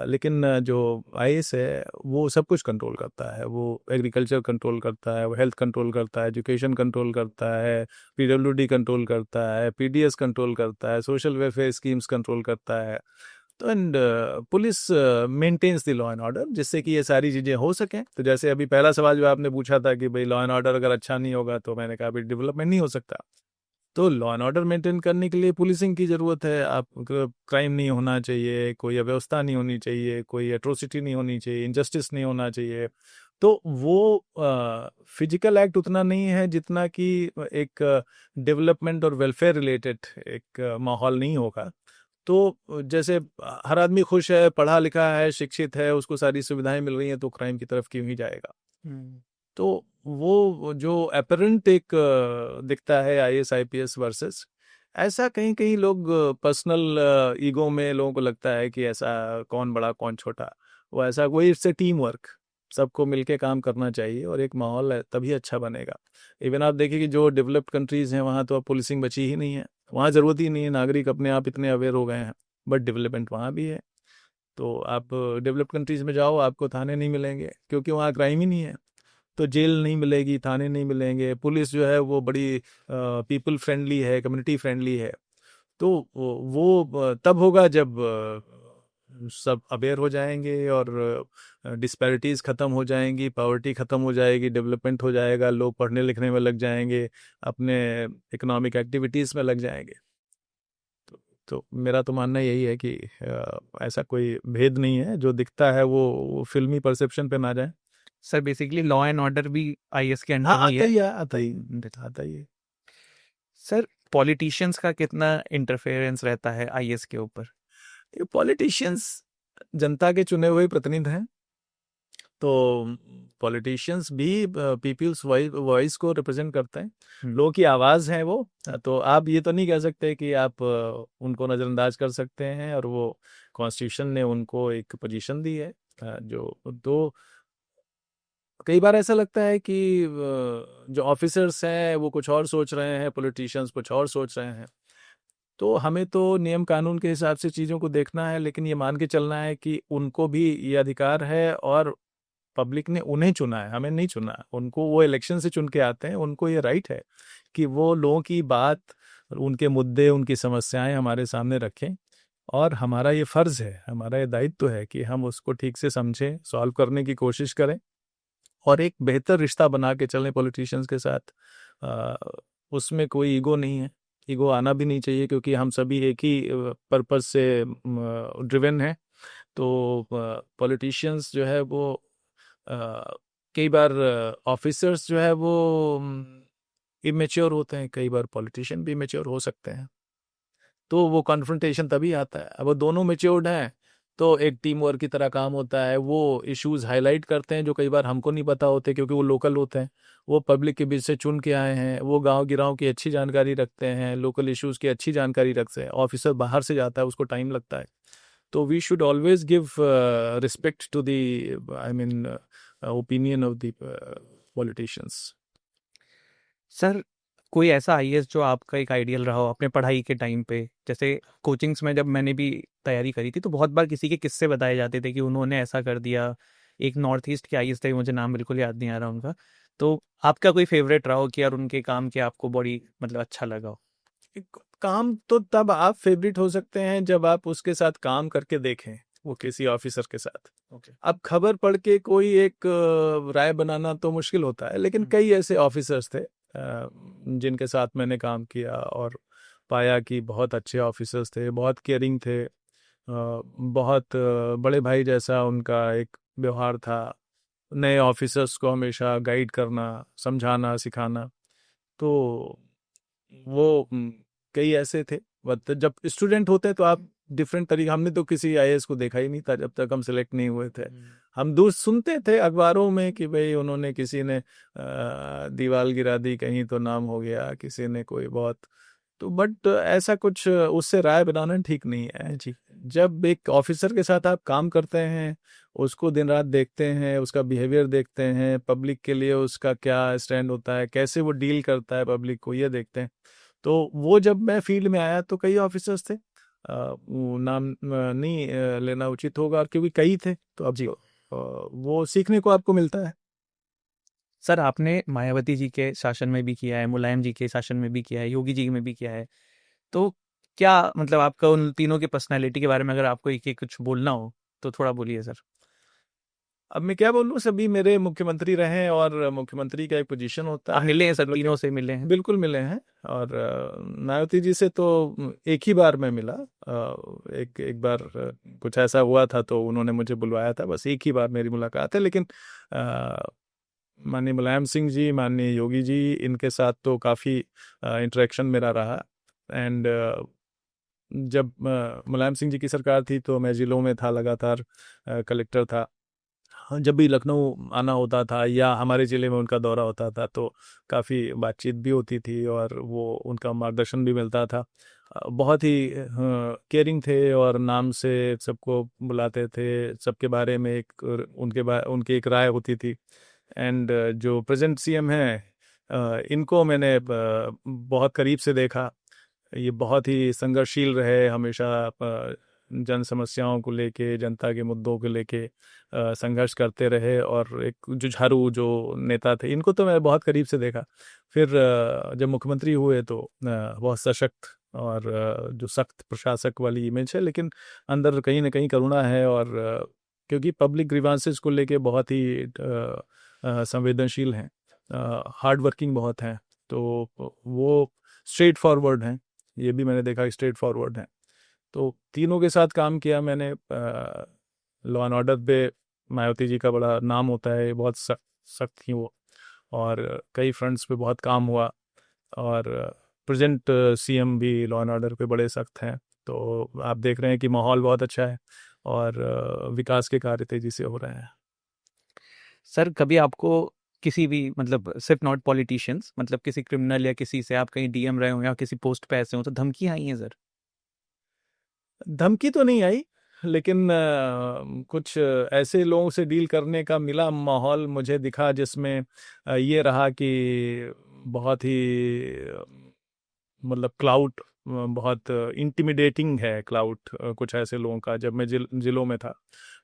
लेकिन जो आईएएस है वो सब कुछ कंट्रोल करता है। वो एग्रीकल्चर कंट्रोल करता है, वो हेल्थ कंट्रोल करता है, एजुकेशन कंट्रोल करता है, पीडब्ल्यूडी कंट्रोल करता है, पीडीएस कंट्रोल करता है, सोशल वेलफेयर स्कीम्स कंट्रोल करता है। तो and police maintains the law and order, जिससे कि ये सारी चीज़ें हो सकें। तो जैसे अभी पहला सवाल जो आपने पूछा था कि भाई लॉ एंड ऑर्डर अगर अच्छा नहीं होगा, तो मैंने कहा भाई डेवलपमेंट नहीं हो सकता। तो लॉ एंड ऑर्डर मेंटेन करने के लिए पुलिसिंग की ज़रूरत है। आप क्राइम नहीं होना चाहिए, कोई अव्यवस्था नहीं होनी चाहिए, कोई एट्रोसिटी नहीं होनी चाहिए, इनजस्टिस नहीं होना चाहिए। तो वो फिजिकल एक्ट उतना नहीं है जितना कि एक डेवलपमेंट और वेलफेयर रिलेटेड एक माहौल नहीं होगा। तो जैसे हर आदमी खुश है, पढ़ा लिखा है, शिक्षित है, उसको सारी सुविधाएं मिल रही हैं, तो क्राइम की तरफ क्यों ही जाएगा। तो वो जो अपरेंट एक दिखता है आईएएस आईपीएस वर्सेस, ऐसा कहीं कहीं लोग पर्सनल ईगो में लोगों को लगता है कि ऐसा कौन बड़ा कौन छोटा, वो ऐसा कोई, इट्स ए टीम वर्क। सबको मिलके काम करना चाहिए और एक माहौल है तभी अच्छा बनेगा। इवन आप देखिए कि जो डेवलप्ड कंट्रीज़ हैं वहाँ तो अब पुलिसिंग बची ही नहीं है, वहाँ ज़रूरत ही नहीं है, नागरिक अपने आप इतने अवेयर हो गए हैं, बट डेवलपमेंट वहाँ भी है। तो आप डेवलप्ड कंट्रीज़ में जाओ, आपको थाने नहीं मिलेंगे क्योंकि वहाँ क्राइम ही नहीं है, तो जेल नहीं मिलेगी, थाने नहीं मिलेंगे, पुलिस जो है वो बड़ी पीपल फ्रेंडली है, कम्युनिटी फ्रेंडली है। तो वो तब होगा जब सब अवेयर हो जाएंगे और डिस्पैरिटीज़ ख़त्म हो जाएंगी, पॉवर्टी ख़त्म हो जाएगी, डेवलपमेंट हो जाएगा, लोग पढ़ने लिखने में लग जाएंगे, अपने इकोनॉमिक एक्टिविटीज़ में लग जाएंगे। तो मेरा तो मानना यही है कि ऐसा कोई भेद नहीं है, जो दिखता है वो फिल्मी परसेप्शन पे ना जाए। Sir basically law and order भी आईएएस के अंडर हाँ, में ही आता है। ही है, आता ही है। सर पॉलिटिशियंस का कितना इंटरफेरेंस रहता है आईएएस के ऊपर? ये पॉलिटिशियंस जनता के चुने हुए प्रतिनिधि हैं, तो पॉलिटिशियंस भी पीपल्स वॉइस को रिप्रेजेंट करते हैं, लोगों की आवाज़ है वो। तो आप ये तो नहीं कह सकते कि आप उनको नज़रअंदाज कर सकते हैं, और वो कॉन्स्टिट्यूशन ने उनको एक पोजीशन दी है। जो तो कई बार ऐसा लगता है कि जो ऑफिसर्स हैं वो कुछ और सोच रहे हैं, पॉलिटिशियंस कुछ और सोच रहे हैं। तो हमें तो नियम कानून के हिसाब से चीज़ों को देखना है, लेकिन ये मान के चलना है कि उनको भी ये अधिकार है, और पब्लिक ने उन्हें चुना है, हमें नहीं चुना। उनको वो इलेक्शन से चुन के आते हैं, उनको ये राइट है कि वो लोगों की बात, उनके मुद्दे, उनकी समस्याएं हमारे सामने रखें, और हमारा ये फ़र्ज़ है, हमारा ये दायित्व है कि हम उसको ठीक से समझें, सॉल्व करने की कोशिश करें, और एक बेहतर रिश्ता बना के चलें पॉलिटिशियंस के साथ। अ, उसमें कोई ईगो नहीं है, ईगो आना भी नहीं चाहिए, क्योंकि हम सभी एक ही पर्पस से ड्रिवन हैं। तो पॉलिटिशियंस जो है वो कई बार ऑफिसर्स जो है वो इमेच्योर होते हैं, कई बार पॉलिटिशियन भी इमेच्योर हो सकते हैं, तो वो कॉन्फ्रंटेशन तभी आता है। अब वो दोनों मेच्योर्ड हैं तो एक टीम वर्क की तरह काम होता है, वो इश्यूज हाईलाइट करते हैं जो कई बार हमको नहीं पता होते, क्योंकि वो लोकल होते हैं, वो पब्लिक के बीच से चुन के आए हैं, वो गांव गिराव की अच्छी जानकारी रखते हैं, लोकल इश्यूज की अच्छी जानकारी रखते हैं। ऑफिसर बाहर से जाता है, उसको टाइम लगता है। तो we should always give respect to the, I mean, opinion of the politicians. Sir कोई ऐसा आईएएस जो आपका एक आइडियल रहा हो अपने पढ़ाई के टाइम पे? जैसे कोचिंग्स में जब मैंने भी तैयारी करी थी तो बहुत बार किसी के किस्से बताए जाते थे कि उन्होंने ऐसा कर दिया। एक नॉर्थ ईस्ट के आईएएस थे, मुझे नाम बिल्कुल याद नहीं आ रहा उनका। तो आपका कोई फेवरेट रहा हो कि यार उनके काम के आपको बड़ी मतलब अच्छा लगा हो? काम तो तब आप फेवरेट हो सकते हैं जब आप उसके साथ काम करके देखें, वो किसी ऑफिसर के साथ। अब खबर पढ़ के कोई एक राय बनाना तो मुश्किल होता है, लेकिन कई ऐसे ऑफिसर्स थे जिनके साथ मैंने काम किया और पाया कि बहुत अच्छे ऑफिसर्स थे, बहुत केयरिंग थे, बहुत बड़े भाई जैसा उनका एक व्यवहार था, नए ऑफिसर्स को हमेशा गाइड करना, समझाना, सिखाना। तो वो कई ऐसे थे। बट जब स्टूडेंट होते हैं तो आप डिफरेंट तरीके, हमने तो किसी आईएएस को देखा ही नहीं था जब तक हम सिलेक्ट नहीं हुए थे। हम दूर सुनते थे अखबारों में कि भाई उन्होंने, किसी ने दीवार गिरा दी, कहीं तो नाम हो गया, किसी ने कोई बहुत, तो बट ऐसा कुछ उससे राय बनाना ठीक नहीं है जी। जब एक ऑफिसर के साथ आप काम करते हैं, उसको दिन रात देखते हैं, उसका बिहेवियर देखते हैं, पब्लिक के लिए उसका क्या स्टैंड होता है, कैसे वो डील करता है पब्लिक को, ये देखते हैं। तो वो जब मैं फील्ड में आया तो कई ऑफिसर्स थे, वो नाम नहीं लेना उचित होगा, क्योंकि कई थे, तो अब जी। वो सीखने को आपको मिलता है। सर आपने मायावती जी के शासन में भी किया है, मुलायम जी के शासन में भी किया है, योगी जी में भी किया है। तो क्या मतलब आपका उन तीनों की पर्सनैलिटी के बारे में अगर आपको एक एक कुछ बोलना हो तो थोड़ा बोलिए सर। अब मैं क्या बोलूँ, सभी मेरे मुख्यमंत्री रहे हैं, और मुख्यमंत्री का एक पोजीशन होता आप है। मिले हैं सर, तीनों से मिले हैं? बिल्कुल मिले हैं, और मायावती जी से तो एक ही बार मैं मिला। एक बार कुछ ऐसा हुआ था तो उन्होंने मुझे बुलवाया था, बस एक ही बार मेरी मुलाकात है। लेकिन माननीय मुलायम सिंह जी, माननीय योगी जी, इनके साथ तो काफ़ी इंटरेक्शन मेरा रहा। एंड जब मुलायम सिंह जी की सरकार थी तो मैं ज़िलों में था लगातार, कलेक्टर था। हाँ, जब भी लखनऊ आना होता था या हमारे ज़िले में उनका दौरा होता था तो काफ़ी बातचीत भी होती थी, और वो उनका मार्गदर्शन भी मिलता था। बहुत ही केयरिंग थे और नाम से सबको बुलाते थे, सबके बारे में एक उनकी एक राय होती थी। एंड जो प्रेजेंट सीएम हैं, इनको मैंने बहुत करीब से देखा। ये बहुत ही संघर्षशील रहे, हमेशा जन समस्याओं को लेके, जनता के मुद्दों को लेके संघर्ष करते रहे, और एक जुझारू जो नेता थे, इनको तो मैं बहुत करीब से देखा। फिर जब मुख्यमंत्री हुए तो बहुत सशक्त और जो सख्त प्रशासक वाली इमेज है, लेकिन अंदर कहीं ना कहीं करुणा है। और क्योंकि पब्लिक ग्रीवांसेस को लेके बहुत ही संवेदनशील हैं, हार्ड वर्किंग बहुत हैं, तो वो स्ट्रेट फॉरवर्ड हैं। ये भी मैंने देखा कि स्ट्रेट फॉरवर्ड हैं। तो तीनों के साथ काम किया मैंने। लॉ एंड ऑर्डर पे मायावती जी का बड़ा नाम होता है, बहुत सख्त सख्त थी वो, और कई फ्रंट्स पे बहुत काम हुआ। और प्रेजेंट सीएम भी लॉ एंड ऑर्डर पे बड़े सख्त हैं। तो आप देख रहे हैं कि माहौल बहुत अच्छा है, और विकास के कार्य तेजी से हो रहे हैं। सर कभी आपको किसी भी मतलब सिर्फ नॉट पॉलिटिशियंस, मतलब किसी क्रिमिनल या किसी से आप कहीं डीएम रहे हो या किसी पोस्ट पे ऐसे हो तो धमकी आई है सर? धमकी तो नहीं आई, लेकिन कुछ ऐसे लोगों से डील करने का मिला माहौल मुझे दिखा, जिसमें ये रहा कि बहुत ही मतलब क्लाउड बहुत इंटिमिडेटिंग है, क्लाउड कुछ ऐसे लोगों का, जब मैं जिलों में था।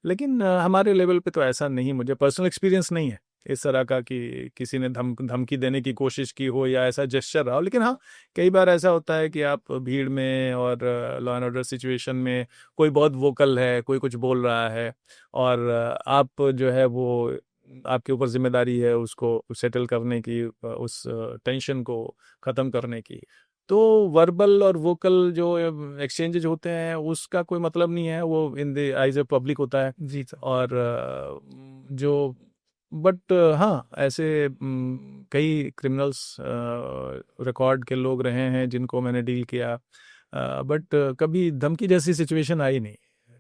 लेकिन हमारे लेवल पे तो ऐसा नहीं, मुझे पर्सनल एक्सपीरियंस नहीं है इस तरह का कि किसी ने धमकी देने की कोशिश की हो या ऐसा जेस्चर रहा हो। लेकिन हाँ, कई बार ऐसा होता है कि आप भीड़ में और लॉ एंड ऑर्डर सिचुएशन में, कोई बहुत वोकल है, कोई कुछ बोल रहा है, और आप जो है वो, आपके ऊपर जिम्मेदारी है उसको सेटल करने की, उस टेंशन को ख़त्म करने की। तो वर्बल और वोकल जो एक्सचेंजेज होते हैं, उसका कोई मतलब नहीं है, वो in the eyes of public होता है। जी सर। और जो बट हाँ, ऐसे कई क्रिमिनल्स रिकॉर्ड के लोग रहे हैं जिनको मैंने डील किया, बट कभी धमकी जैसी सिचुएशन आई नहीं।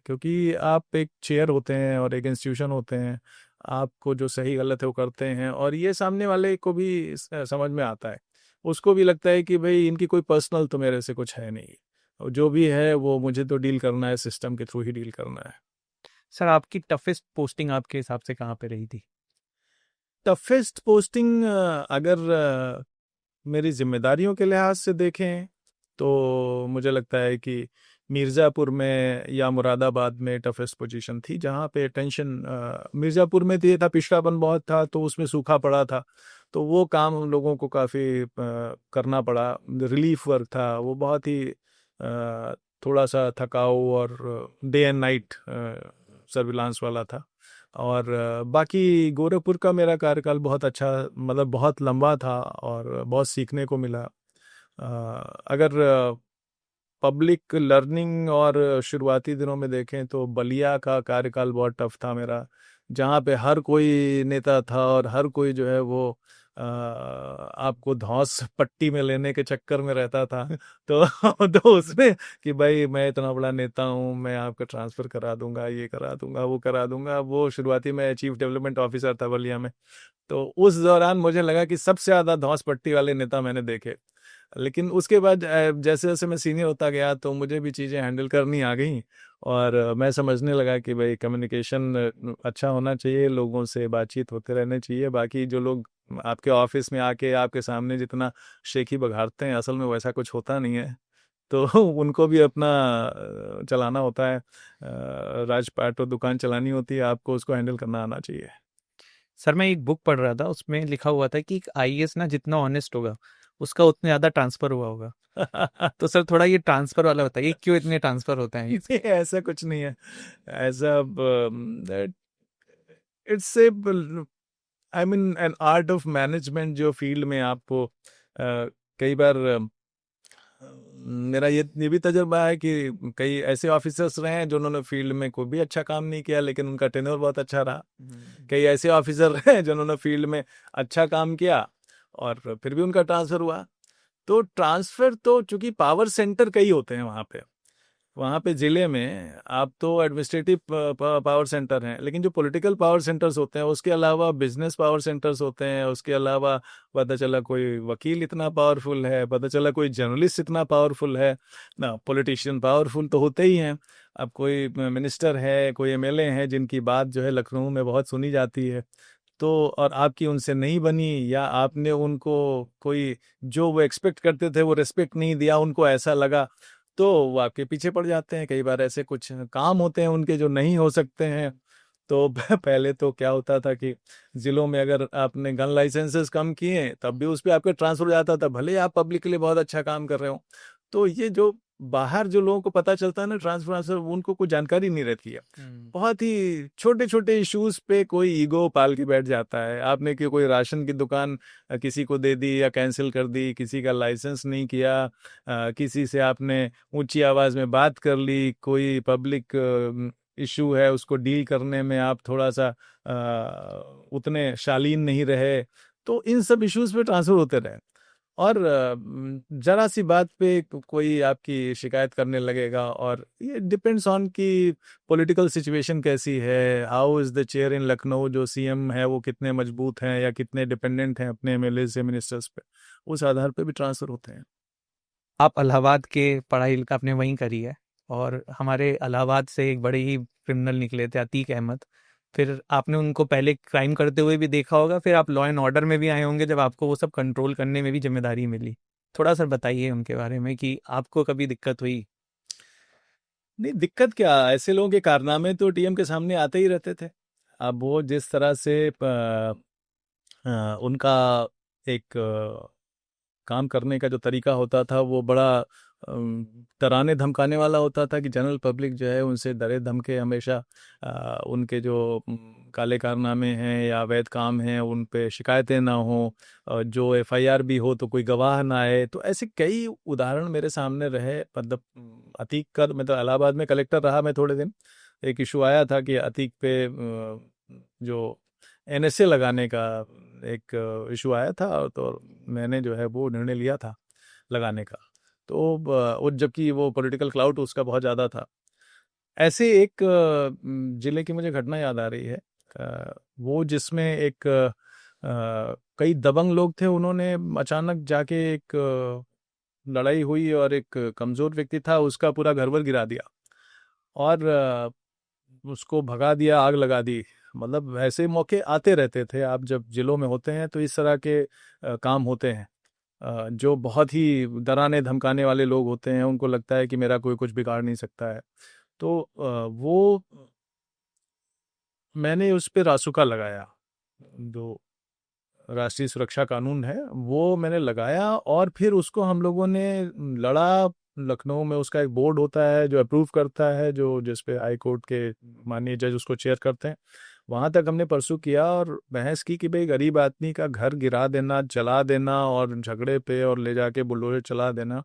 क्योंकि आप एक चेयर होते हैं और एक इंस्टीट्यूशन होते हैं, आपको जो सही गलत है वो करते हैं, और ये सामने वाले को भी समझ में आता है। उसको भी लगता है कि भाई इनकी कोई पर्सनल तो मेरे से कुछ है नहीं, और जो भी है वो मुझे तो डील करना है, सिस्टम के थ्रू ही डील करना है। सर आपकी टफेस्ट पोस्टिंग आपके हिसाब से कहाँ पे रही थी? टफेस्ट पोस्टिंग अगर मेरी जिम्मेदारियों के लिहाज से देखें तो मुझे लगता है कि मिर्ज़ापुर में या मुरादाबाद में टफेस्ट पोजीशन थी, जहाँ पे टेंशन मिर्ज़ापुर में थी, था पिछड़ापन बहुत था, तो उसमें सूखा पड़ा था, तो वो काम हम लोगों को काफ़ी करना पड़ा। रिलीफ वर्क था वो, बहुत ही थोड़ा सा थकाऊ और डे एंड नाइट सर्विलांस वाला था। और बाकी गोरखपुर का मेरा कार्यकाल बहुत अच्छा, मतलब बहुत लंबा था और बहुत सीखने को मिला। अगर पब्लिक लर्निंग और शुरुआती दिनों में देखें तो बलिया का कार्यकाल बहुत टफ था मेरा, जहाँ पे हर कोई नेता था और हर कोई जो है वो आपको धौंस पट्टी में लेने के चक्कर में रहता था। तो उसमें कि भाई मैं इतना बड़ा नेता हूँ, मैं आपका ट्रांसफ़र करा दूंगा, ये करा दूंगा, वो करा दूंगा। वो शुरुआती में चीफ डेवलपमेंट ऑफिसर था बलिया में, तो उस दौरान मुझे लगा कि सबसे ज़्यादा धौंस पट्टी वाले नेता मैंने देखे। लेकिन उसके बाद जैसे जैसे मैं सीनियर होता गया तो मुझे भी चीज़ें हैंडल करनी आ गई, और मैं समझने लगा कि भाई कम्युनिकेशन अच्छा होना चाहिए, लोगों से बातचीत होते रहने चाहिए। बाकी जो लोग आपके ऑफिस में आके आपके सामने जितना शेखी बघाड़ते हैं, असल में वैसा कुछ होता नहीं है। तो उनको भी अपना चलाना होता है, राजपाट और दुकान चलानी होती है, आपको उसको हैंडल करना आना चाहिए। सर मैं एक बुक पढ़ रहा था, उसमें लिखा हुआ था कि एक आईएएस ना जितना ऑनेस्ट होगा उसका उतने ज़्यादा ट्रांसफ़र हुआ होगा। तो सर थोड़ा ये ट्रांसफ़र वाला बताइए, क्यों इतने ट्रांसफ़र होते हैं? नहीं, ऐसा कुछ नहीं है। ऐसा it's a, I mean an art of management, जो फील्ड में आपको कई बार मेरा ये भी तजुर्बा है कि कई ऐसे ऑफिसर्स रहे हैं जिन्होंने फील्ड में कोई भी अच्छा काम नहीं किया, लेकिन उनका टेन्योर बहुत अच्छा रहा। कई ऐसे ऑफिसर रहे हैं जिन्होंने फील्ड में अच्छा काम किया और फिर भी उनका ट्रांसफर हुआ। तो ट्रांसफर तो, चूंकि पावर सेंटर कई होते हैं वहाँ पे, वहाँ पे जिले में आप तो एडमिनिस्ट्रेटिव पावर सेंटर हैं, लेकिन जो पॉलिटिकल पावर सेंटर्स होते हैं उसके अलावा बिजनेस पावर सेंटर्स होते हैं, उसके अलावा पता चला कोई वकील इतना पावरफुल है, पता चला कोई जर्नलिस्ट इतना पावरफुल है ना, पॉलिटिशियन पावरफुल तो होते ही हैं। अब कोई मिनिस्टर है, कोई एमएलए हैं जिनकी बात जो है लखनऊ में बहुत सुनी जाती है, तो और आपकी उनसे नहीं बनी, या आपने उनको कोई जो वो एक्सपेक्ट करते थे वो रिस्पेक्ट नहीं दिया, उनको ऐसा लगा, तो वो आपके पीछे पड़ जाते हैं। कई बार ऐसे कुछ काम होते हैं उनके जो नहीं हो सकते हैं। तो पहले तो क्या होता था कि जिलों में अगर आपने गन लाइसेंसेस कम किए तब भी उस पर आपका ट्रांसफर हो जाता था, भले ही आप पब्लिक के लिए बहुत अच्छा काम कर रहे हो। तो ये जो बाहर जो लोगों को पता चलता है ना ट्रांसफर, उनको कोई जानकारी नहीं रहती है। बहुत ही छोटे छोटे इश्यूज पे कोई ईगो पाल के बैठ जाता है। आपने कि कोई राशन की दुकान किसी को दे दी या कैंसिल कर दी, किसी का लाइसेंस नहीं किया, किसी से आपने ऊंची आवाज में बात कर ली, कोई पब्लिक इशू है उसको डील करने में आप थोड़ा सा उतने शालीन नहीं रहे, तो इन सब इश्यूज पे ट्रांसफर होते रहे। और जरा सी बात पे कोई आपकी शिकायत करने लगेगा, और ये डिपेंड्स ऑन कि पॉलिटिकल सिचुएशन कैसी है, how is the chair in Lucknow, जो सीएम है वो कितने मजबूत हैं या कितने डिपेंडेंट हैं अपने एमएलए से, मिनिस्टर्स पे, उस आधार पे भी ट्रांसफर होते हैं। आप इलाहाबाद के पढ़ाई आपने वहीं करी है, और हमारे इलाहाबाद से एक बड़े ही क्रिमिनल निकले थे, अतीक अहमद। फिर आपने उनको पहले क्राइम करते हुए भी देखा होगा, फिर आप लॉ एंड ऑर्डर में भी आए होंगे जब आपको वो सब कंट्रोल करने में भी जिम्मेदारी मिली। थोड़ा सा बताइए उनके बारे में कि आपको कभी दिक्कत हुई। नहीं, दिक्कत क्या, ऐसे लोगों के कारनामे तो टीएम के सामने आते ही रहते थे। अब वो जिस तरह से उनका एक काम करने का जो तरीका होता था वो बड़ा डराने धमकाने वाला होता था कि जनरल पब्लिक जो है उनसे डरे धमके हमेशा। उनके जो काले कारनामे हैं या अवैध काम हैं उन पे शिकायतें ना हो, जो एफआईआर भी हो तो कोई गवाह ना आए। तो ऐसे कई उदाहरण मेरे सामने रहे। मतलब अतीक का, मैं तो इलाहाबाद में कलेक्टर रहा मैं थोड़े दिन, एक इशू आया था कि अतीक पे जो एनएसए लगाने का एक इशू आया था, तो मैंने जो है वो निर्णय लिया था लगाने का। तो वो जबकि वो पॉलिटिकल क्लाउड उसका बहुत ज़्यादा था। ऐसे एक जिले की मुझे घटना याद आ रही है, वो जिसमें एक कई दबंग लोग थे, उन्होंने अचानक जाके एक लड़ाई हुई और एक कमज़ोर व्यक्ति था उसका पूरा घर वर गिरा दिया और उसको भगा दिया, आग लगा दी। मतलब ऐसे मौके आते रहते थे। आप जब जिलों में होते हैं तो इस तरह के काम होते हैं। जो बहुत ही डराने धमकाने वाले लोग होते हैं, उनको लगता है कि मेरा कोई कुछ बिगाड़ नहीं सकता है। तो वो मैंने उस पे रासुका लगाया, जो राष्ट्रीय सुरक्षा कानून है वो मैंने लगाया, और फिर उसको हम लोगों ने लड़ा। लखनऊ में उसका एक बोर्ड होता है जो अप्रूव करता है, जो जिस पे हाई कोर्ट के माननीय जज उसको चेयर करते हैं। वहां तक हमने परसू किया और बहस की कि भाई गरीब आदमी का घर गिरा देना, जला देना और झगड़े पे और ले जाके बुलडोजर चला देना,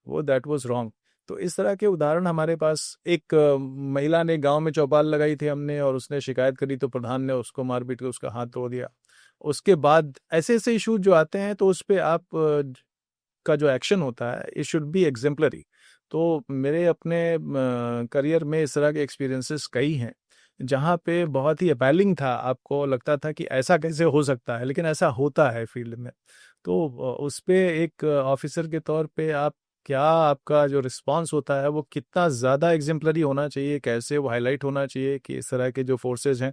वो दैट वाज रॉन्ग। तो इस तरह के उदाहरण हमारे पास। एक महिला ने गांव में चौपाल लगाई थी हमने, और उसने शिकायत करी तो प्रधान ने उसको मार पीट के उसका हाथ तोड़ दिया। उसके बाद ऐसे ऐसे इशूज जो आते हैं तो उस पे आप का जो एक्शन होता है इट शुड बी एग्जेम्पलरी। तो मेरे अपने करियर में इस तरह के एक्सपीरियंसेस कई हैं जहाँ पे बहुत ही अपैलिंग था, आपको लगता था कि ऐसा कैसे हो सकता है, लेकिन ऐसा होता है फील्ड में। तो उस पे एक ऑफिसर के तौर पे आप क्या, आपका जो रिस्पांस होता है वो कितना ज़्यादा एग्जेम्पलरी होना चाहिए, कैसे वो हाईलाइट होना चाहिए कि इस तरह के जो फोर्सेस हैं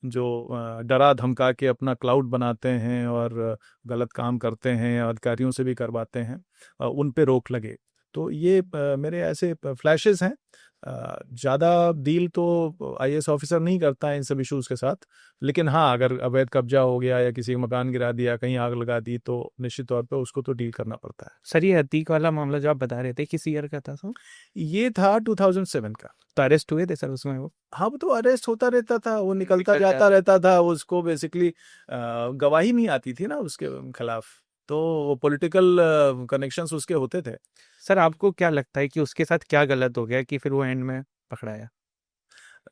जो डरा धमका के अपना क्लाउड बनाते हैं और गलत काम करते हैं, अधिकारियों से भी करवाते हैं, उन पे रोक लगे। तो ये मेरे ऐसे फ्लैशेस हैं। ज़्यादा डील तो आईएएस ऑफिसर नहीं करता है इन सब इश्यूज के साथ, लेकिन हाँ अगर अवैध कब्जा हो गया या किसी का मकान गिरा दिया, कहीं आग लगा दी, तो निश्चित तौर पे उसको तो डील करना पड़ता है। सर, ये अतीक वाला मामला जो आप बता रहे थे किस ईयर का था सर? ये था 2007 का। तो अरेस्ट हुए थे सर उसमें वो? हाँ, वो तो अरेस्ट होता रहता था, वो निकलता निकल जाता रहता था। उसको बेसिकली गवाही नहीं आती थी ना उसके खिलाफ, तो वो पॉलिटिकल कनेक्शंस उसके होते थे। सर, आपको क्या लगता है कि उसके साथ क्या गलत हो गया कि फिर वो एंड में पकड़ाया?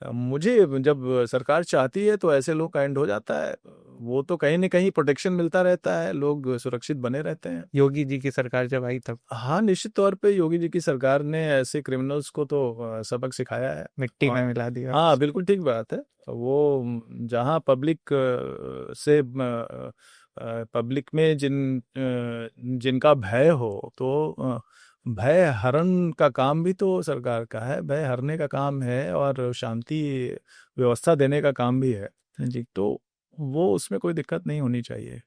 मुझे जब सरकार चाहती है तो ऐसे लोग का एंड हो जाता है। वो तो कहीं ना कहीं प्रोटेक्शन मिलता रहता है, लोग सुरक्षित बने रहते हैं। योगी जी की सरकार जब आई तब हाँ, निश्चित तौर पे योगी जी की सरकार ने ऐसे क्रिमिनल्स को तो सबक सिखाया है। मिट्टी में और मिला दिया। हाँ, बिल्कुल ठीक बात है। वो जहाँ पब्लिक से पब्लिक में जिनका भय हो, तो भय हरण का काम भी तो सरकार का है, भय हरने का काम है, और शांति व्यवस्था देने का काम भी है जी। तो वो उसमें कोई दिक्कत नहीं होनी चाहिए।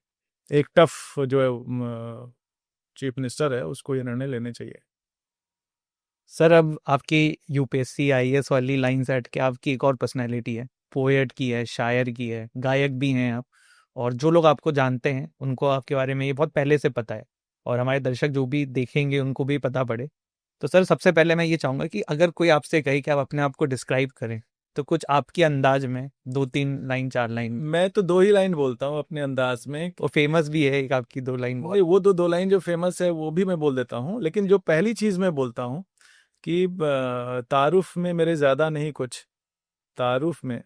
एक टफ जो है चीफ मिनिस्टर है, उसको ये निर्णय लेने चाहिए। सर अब आपकी यूपीएससी आईएएस वाली लाइन से हट के आपकी एक और पर्सनैलिटी है, पोएट की है, शायर की है, गायक भी हैं आप। और जो लोग आपको जानते हैं उनको आपके बारे में ये बहुत पहले से पता है, और हमारे दर्शक जो भी देखेंगे उनको भी पता पड़े। तो सर सबसे पहले मैं ये चाहूंगा कि अगर कोई आपसे कहे कि आप अपने आप को डिस्क्राइब करें, तो कुछ आपके अंदाज में 2-3 लाइन 4 लाइन। मैं तो 2 ही लाइन बोलता हूँ अपने अंदाज में। वो फेमस भी है एक आपकी 2 लाइन बहुत। नहीं, वो 2 लाइन जो फेमस है वो भी मैं बोल देता हूँ, लेकिन जो पहली चीज मैं बोलता हूँ कि तारुफ में मेरे ज्यादा नहीं कुछ, तारुफ में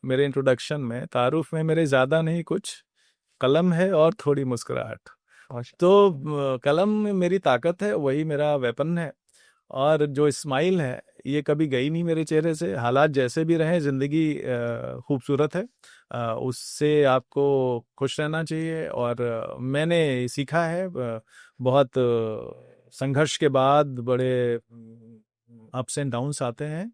मेरे इंट्रोडक्शन में, तारुफ में मेरे ज्यादा नहीं कुछ, कलम है और थोड़ी मुस्कुराहट। और तो कलम में मेरी ताकत है, वही मेरा वेपन है। और जो स्माइल है ये कभी गई नहीं मेरे चेहरे से। हालात जैसे भी रहे, जिंदगी खूबसूरत है, उससे आपको खुश रहना चाहिए। और मैंने सीखा है, बहुत संघर्ष के बाद बड़े अप्स एंड डाउन्स आते हैं।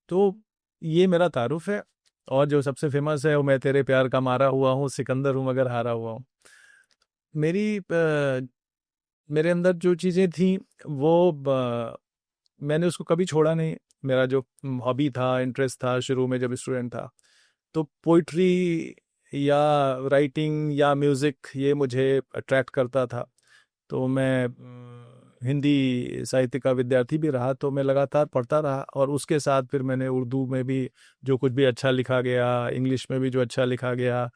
तो ये मेरा तारुफ है। और जो सबसे फेमस है वो मैं तेरे प्यार का मारा हुआ हूँ, सिकंदर हूँ मगर हारा हुआ हूँ। मेरे अंदर जो चीज़ें थी वो मैंने उसको कभी छोड़ा नहीं। मेरा जो हॉबी था, इंटरेस्ट था शुरू में जब स्टूडेंट था, तो पोइट्री या राइटिंग या म्यूज़िक ये मुझे अट्रैक्ट करता था। तो मैं हिंदी साहित्य का विद्यार्थी भी रहा, तो मैं लगातार पढ़ता रहा। और उसके साथ फिर मैंने उर्दू में भी जो कुछ भी अच्छा लिखा गया, इंग्लिश में भी जो अच्छा लिखा गया,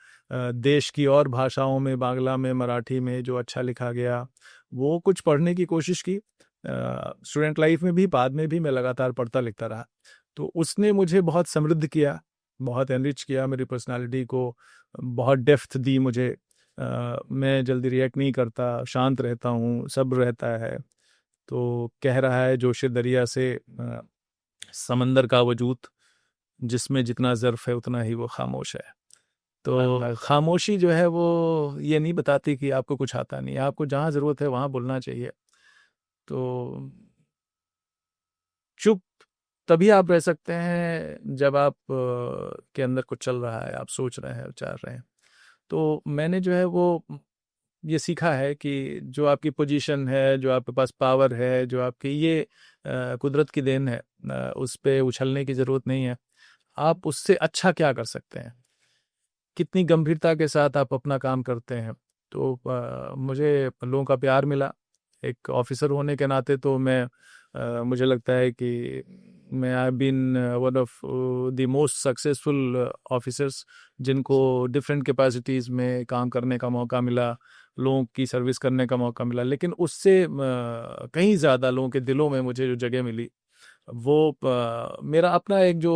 देश की और भाषाओं में, बांग्ला में, मराठी में जो अच्छा लिखा गया, वो कुछ पढ़ने की कोशिश की। स्टूडेंट लाइफ में भी, बाद में भी मैं लगातार पढ़ता लिखता रहा। तो उसने मुझे बहुत समृद्ध किया, बहुत एनरिच किया मेरी पर्सनालिटी को, बहुत डेप्थ दी मुझे। मैं जल्दी रिएक्ट नहीं करता, शांत रहता हूँ, सब्र रहता है। तो कह रहा है जोश दरिया से समंदर का वजूद, जिसमें जितना ज़र्फ है उतना ही वो खामोश है। तो खामोशी जो है वो ये नहीं बताती कि आपको कुछ आता नहीं है, आपको जहाँ ज़रूरत है वहाँ बोलना चाहिए। तो चुप तभी आप रह सकते हैं जब आप के अंदर कुछ चल रहा है, आप सोच रहे हैं, विचार रहे हैं। तो मैंने जो है वो ये सीखा है कि जो आपकी पोजीशन है, जो आपके पास पावर है, जो आपकी ये कुदरत की देन है, उस पे उछलने की ज़रूरत नहीं है। आप उससे अच्छा क्या कर सकते हैं, कितनी गंभीरता के साथ आप अपना काम करते हैं। तो मुझे लोगों का प्यार मिला एक ऑफिसर होने के नाते। तो मुझे लगता है कि मैं I been one of the most successful officers, जिनको डिफरेंट कैपेसिटीज़ में काम करने का मौका मिला, लोगों की सर्विस करने का मौका मिला। लेकिन उससे कहीं ज़्यादा लोगों के दिलों में मुझे जो जगह मिली, वो मेरा अपना एक जो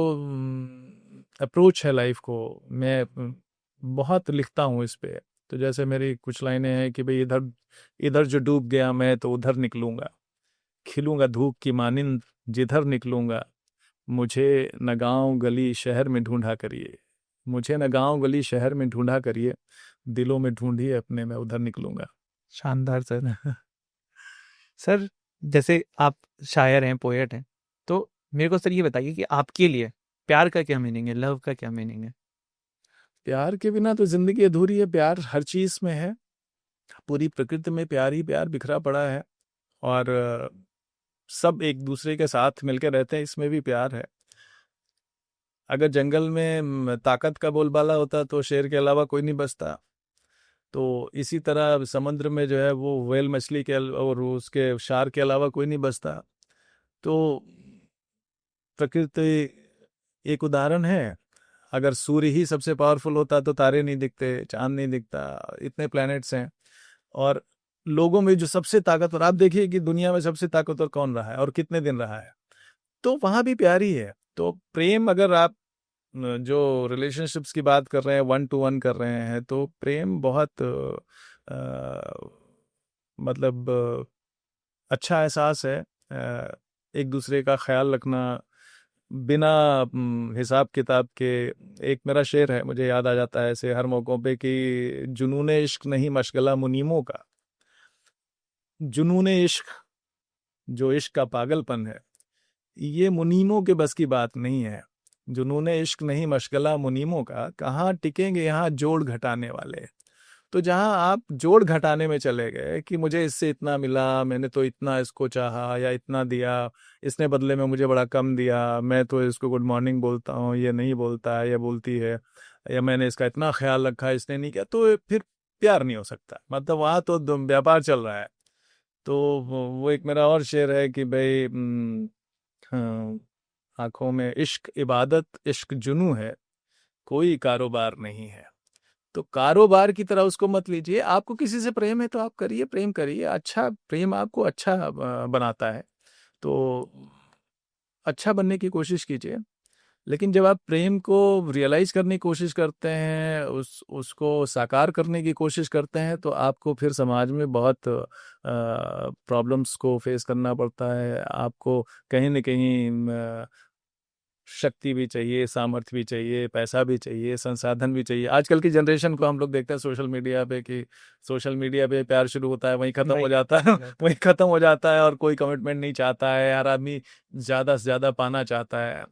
अप्रोच है लाइफ को, मैं बहुत लिखता हूँ इस पे। तो जैसे मेरी कुछ लाइनें हैं कि भाई इधर इधर जो डूब गया मैं तो उधर निकलूंगा, खिलूंगा धूप की मानिंद जिधर निकलूंगा, मुझे न गांव गली शहर में ढूंढा करिए, मुझे न गांव गली शहर में ढूंढा करिए, दिलों में ढूंढिए अपने मैं उधर निकलूंगा। शानदार सर। सर जैसे आप शायर हैं, पोएट हैं, तो मेरे को सर ये बताइए कि आपके लिए प्यार का क्या मीनिंग है, लव का क्या मीनिंग है? प्यार के बिना तो जिंदगी अधूरी है। प्यार हर चीज में है, पूरी प्रकृति में प्यार ही प्यार बिखरा पड़ा है। और सब एक दूसरे के साथ मिलकर रहते हैं, इसमें भी प्यार है। अगर जंगल में ताकत का बोलबाला होता तो शेर के अलावा कोई नहीं बचता। तो इसी तरह समुद्र में जो है वो व्हेल मछली के और उसके शार के अलावा कोई नहीं बचता। तो प्रकृति एक उदाहरण है। अगर सूर्य ही सबसे पावरफुल होता तो तारे नहीं दिखते, चांद नहीं दिखता, इतने प्लैनेट्स हैं। और लोगों में जो सबसे ताकतवर, आप देखिए कि दुनिया में सबसे ताकतवर कौन रहा है और कितने दिन रहा है, तो वहां भी प्यार ही है। तो प्रेम, अगर आप जो रिलेशनशिप्स की बात कर रहे हैं, 1-to-1 कर रहे हैं, तो प्रेम बहुत मतलब अच्छा एहसास है। एक दूसरे का ख्याल रखना बिना हिसाब किताब के। एक मेरा शेर है, मुझे याद आ जाता है ऐसे हर मौकों पे, कि जुनून इश्क नहीं मशगला मुनीमों का। जुनून इश्क, जो इश्क का पागलपन है, ये मुनीमों के बस की बात नहीं है। जुनून इश्क नहीं मशगला मुनीमों का, कहाँ टिकेंगे यहाँ जोड़ घटाने वाले। तो जहां आप जोड़ घटाने में चले गए कि मुझे इससे इतना मिला, मैंने तो इतना इसको चाहा या इतना दिया, इसने बदले में मुझे बड़ा कम दिया, मैं तो इसको गुड मॉर्निंग बोलता हूँ, ये नहीं बोलता है, ये बोलती है, या मैंने इसका इतना ख्याल रखा, इसने नहीं किया, तो फिर प्यार नहीं हो सकता। मतलब वहाँ तो व्यापार चल रहा है। तो वो एक मेरा और शेर है कि भाई हाँ, आंखों में इश्क इबादत, इश्क जुनू है, कोई कारोबार नहीं है। तो कारोबार की तरह उसको मत लीजिए। आपको किसी से प्रेम है तो आप करिए, प्रेम करिए। अच्छा, प्रेम आपको अच्छा बनाता है, तो अच्छा बनने की कोशिश कीजिए। लेकिन जब आप प्रेम को रियलाइज करने की कोशिश करते हैं, उसको साकार करने की कोशिश करते हैं, तो आपको फिर समाज में बहुत प्रॉब्लम्स को फेस करना पड़ता है। आपको कहीं न कहीं शक्ति भी चाहिए, सामर्थ्य भी चाहिए, पैसा भी चाहिए, संसाधन भी चाहिए। आजकल की जनरेशन को हम लोग देखते हैं सोशल मीडिया पे, कि सोशल मीडिया पे प्यार शुरू होता है, वहीं खत्म हो जाता है वहीं खत्म हो जाता है, और कोई कमिटमेंट नहीं चाहता है। हर आदमी ज़्यादा से ज़्यादा पाना चाहता है।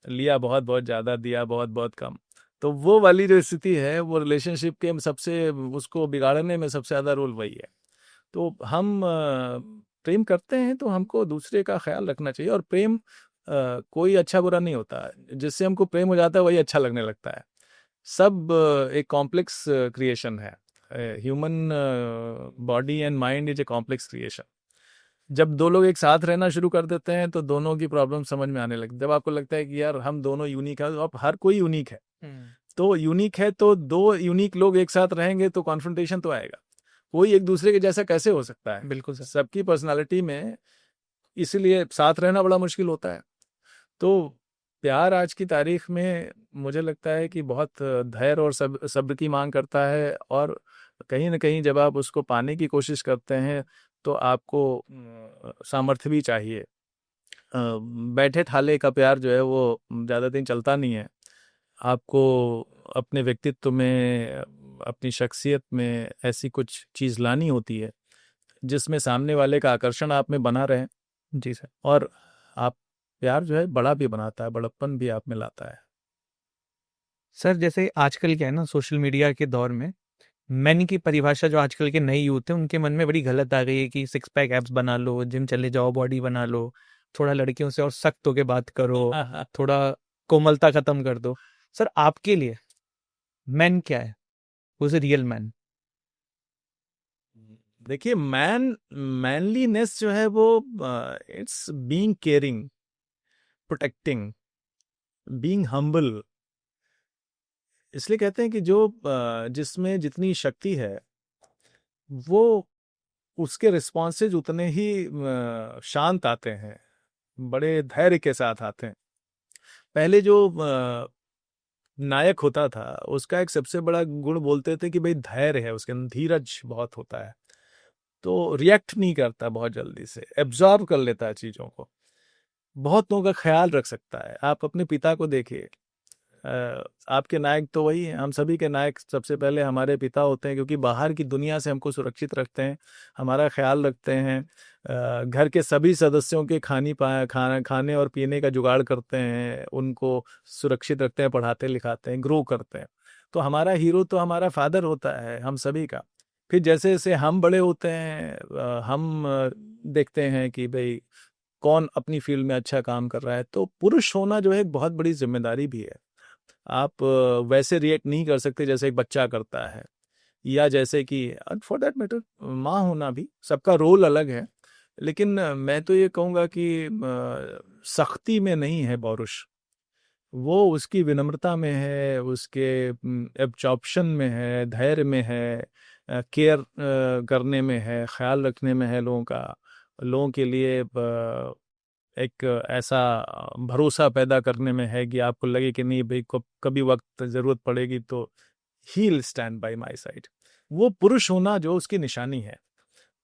लिया बहुत बहुत ज़्यादा, दिया बहुत बहुत कम। तो वो वाली जो स्थिति है, वो रिलेशनशिप के सबसे, उसको बिगाड़ने में सबसे ज़्यादा रोल वही है। तो हम प्रेम करते हैं तो हमको दूसरे का ख्याल रखना चाहिए। और प्रेम कोई अच्छा बुरा नहीं होता है। जिससे हमको प्रेम हो जाता है वही अच्छा लगने लगता है। सब एक कॉम्प्लेक्स क्रिएशन है। Human body and mind is a complex creation. जब दो लोग एक साथ रहना शुरू कर देते हैं तो दोनों की प्रॉब्लम समझ में आने लगती है। जब आपको लगता है कि यार हम दोनों यूनिक है, तो अब हर कोई यूनिक है, तो यूनिक है, तो दो यूनिक लोग एक साथ रहेंगे तो कॉन्फ्रंटेशन तो आएगा। कोई एक दूसरे के जैसा कैसे हो सकता है? बिल्कुल सर। सबकी पर्सनालिटी में, इसीलिए साथ रहना बड़ा मुश्किल होता है। तो प्यार आज की तारीख में मुझे लगता है कि बहुत धैर्य और सब्र की मांग करता है। और कहीं न कहीं जब आप उसको पाने की कोशिश करते हैं, तो आपको सामर्थ्य भी चाहिए। बैठे ठाले का प्यार जो है वो ज़्यादा दिन चलता नहीं है। आपको अपने व्यक्तित्व में, अपनी शख्सियत में ऐसी कुछ चीज़ लानी होती है जिसमें सामने वाले का आकर्षण आप में बना रहे। जी सर। और आप, प्यार जो है बड़ा भी बनाता है, बड़प्पन भी आप में लाता है। सर जैसे आजकल क्या है ना, सोशल मीडिया के दौर में मैन की परिभाषा जो आजकल के नए यूथ है उनके मन में बड़ी गलत आ गई है कि सिक्स पैक एब्स बना लो, जिम चले जाओ, बॉडी बना लो, थोड़ा लड़कियों से और सख्त होके बात करो, थोड़ा कोमलता खत्म कर दो। सर आपके लिए मैन क्या है? वो रियल मैन? देखिए, मैनलीनेस जो है वो it's being caring, protecting, being humble. इसलिए कहते हैं कि जो जिसमें जितनी शक्ति है, वो उसके रिस्पॉन्सेज उतने ही शांत आते हैं, बड़े धैर्य के साथ आते हैं। पहले जो नायक होता था, उसका एक सबसे बड़ा गुण बोलते थे कि भाई धैर्य है, उसके अंदर धीरज बहुत होता है। तो रिएक्ट नहीं करता बहुत जल्दी से, एब्जॉर्ब कर लेता है चीज़ों को, बहुत लोगों का ख्याल रख सकता है। आप अपने पिता को देखिए। आपके नायक तो वही हैं, हम सभी के नायक सबसे पहले हमारे पिता होते हैं, क्योंकि बाहर की दुनिया से हमको सुरक्षित रखते हैं, हमारा ख्याल रखते हैं। घर के सभी सदस्यों के खाने और पीने का जुगाड़ करते हैं, उनको सुरक्षित रखते हैं, पढ़ाते लिखाते हैं, ग्रो करते हैं। तो हमारा हीरो तो हमारा फादर होता है हम सभी का। फिर जैसे जैसे हम बड़े होते हैं, हम देखते हैं कि भाई कौन अपनी फील्ड में अच्छा काम कर रहा है। तो पुरुष होना जो है एक बहुत बड़ी जिम्मेदारी भी है। आप वैसे रिएक्ट नहीं कर सकते जैसे एक बच्चा करता है, या जैसे कि फॉर दैट मैटर माँ होना भी, सबका रोल अलग है। लेकिन मैं तो ये कहूँगा कि सख्ती में नहीं है पौरुष, वो उसकी विनम्रता में है, उसके एब्जॉर्प्शन में है, धैर्य में है, केयर करने में है, ख्याल रखने में है लोगों का, लोगों के लिए एक ऐसा भरोसा पैदा करने में है कि आपको लगे कि नहीं भाई, कभी वक्त ज़रूरत पड़ेगी तो he will stand by my side. वो पुरुष होना जो उसकी निशानी है।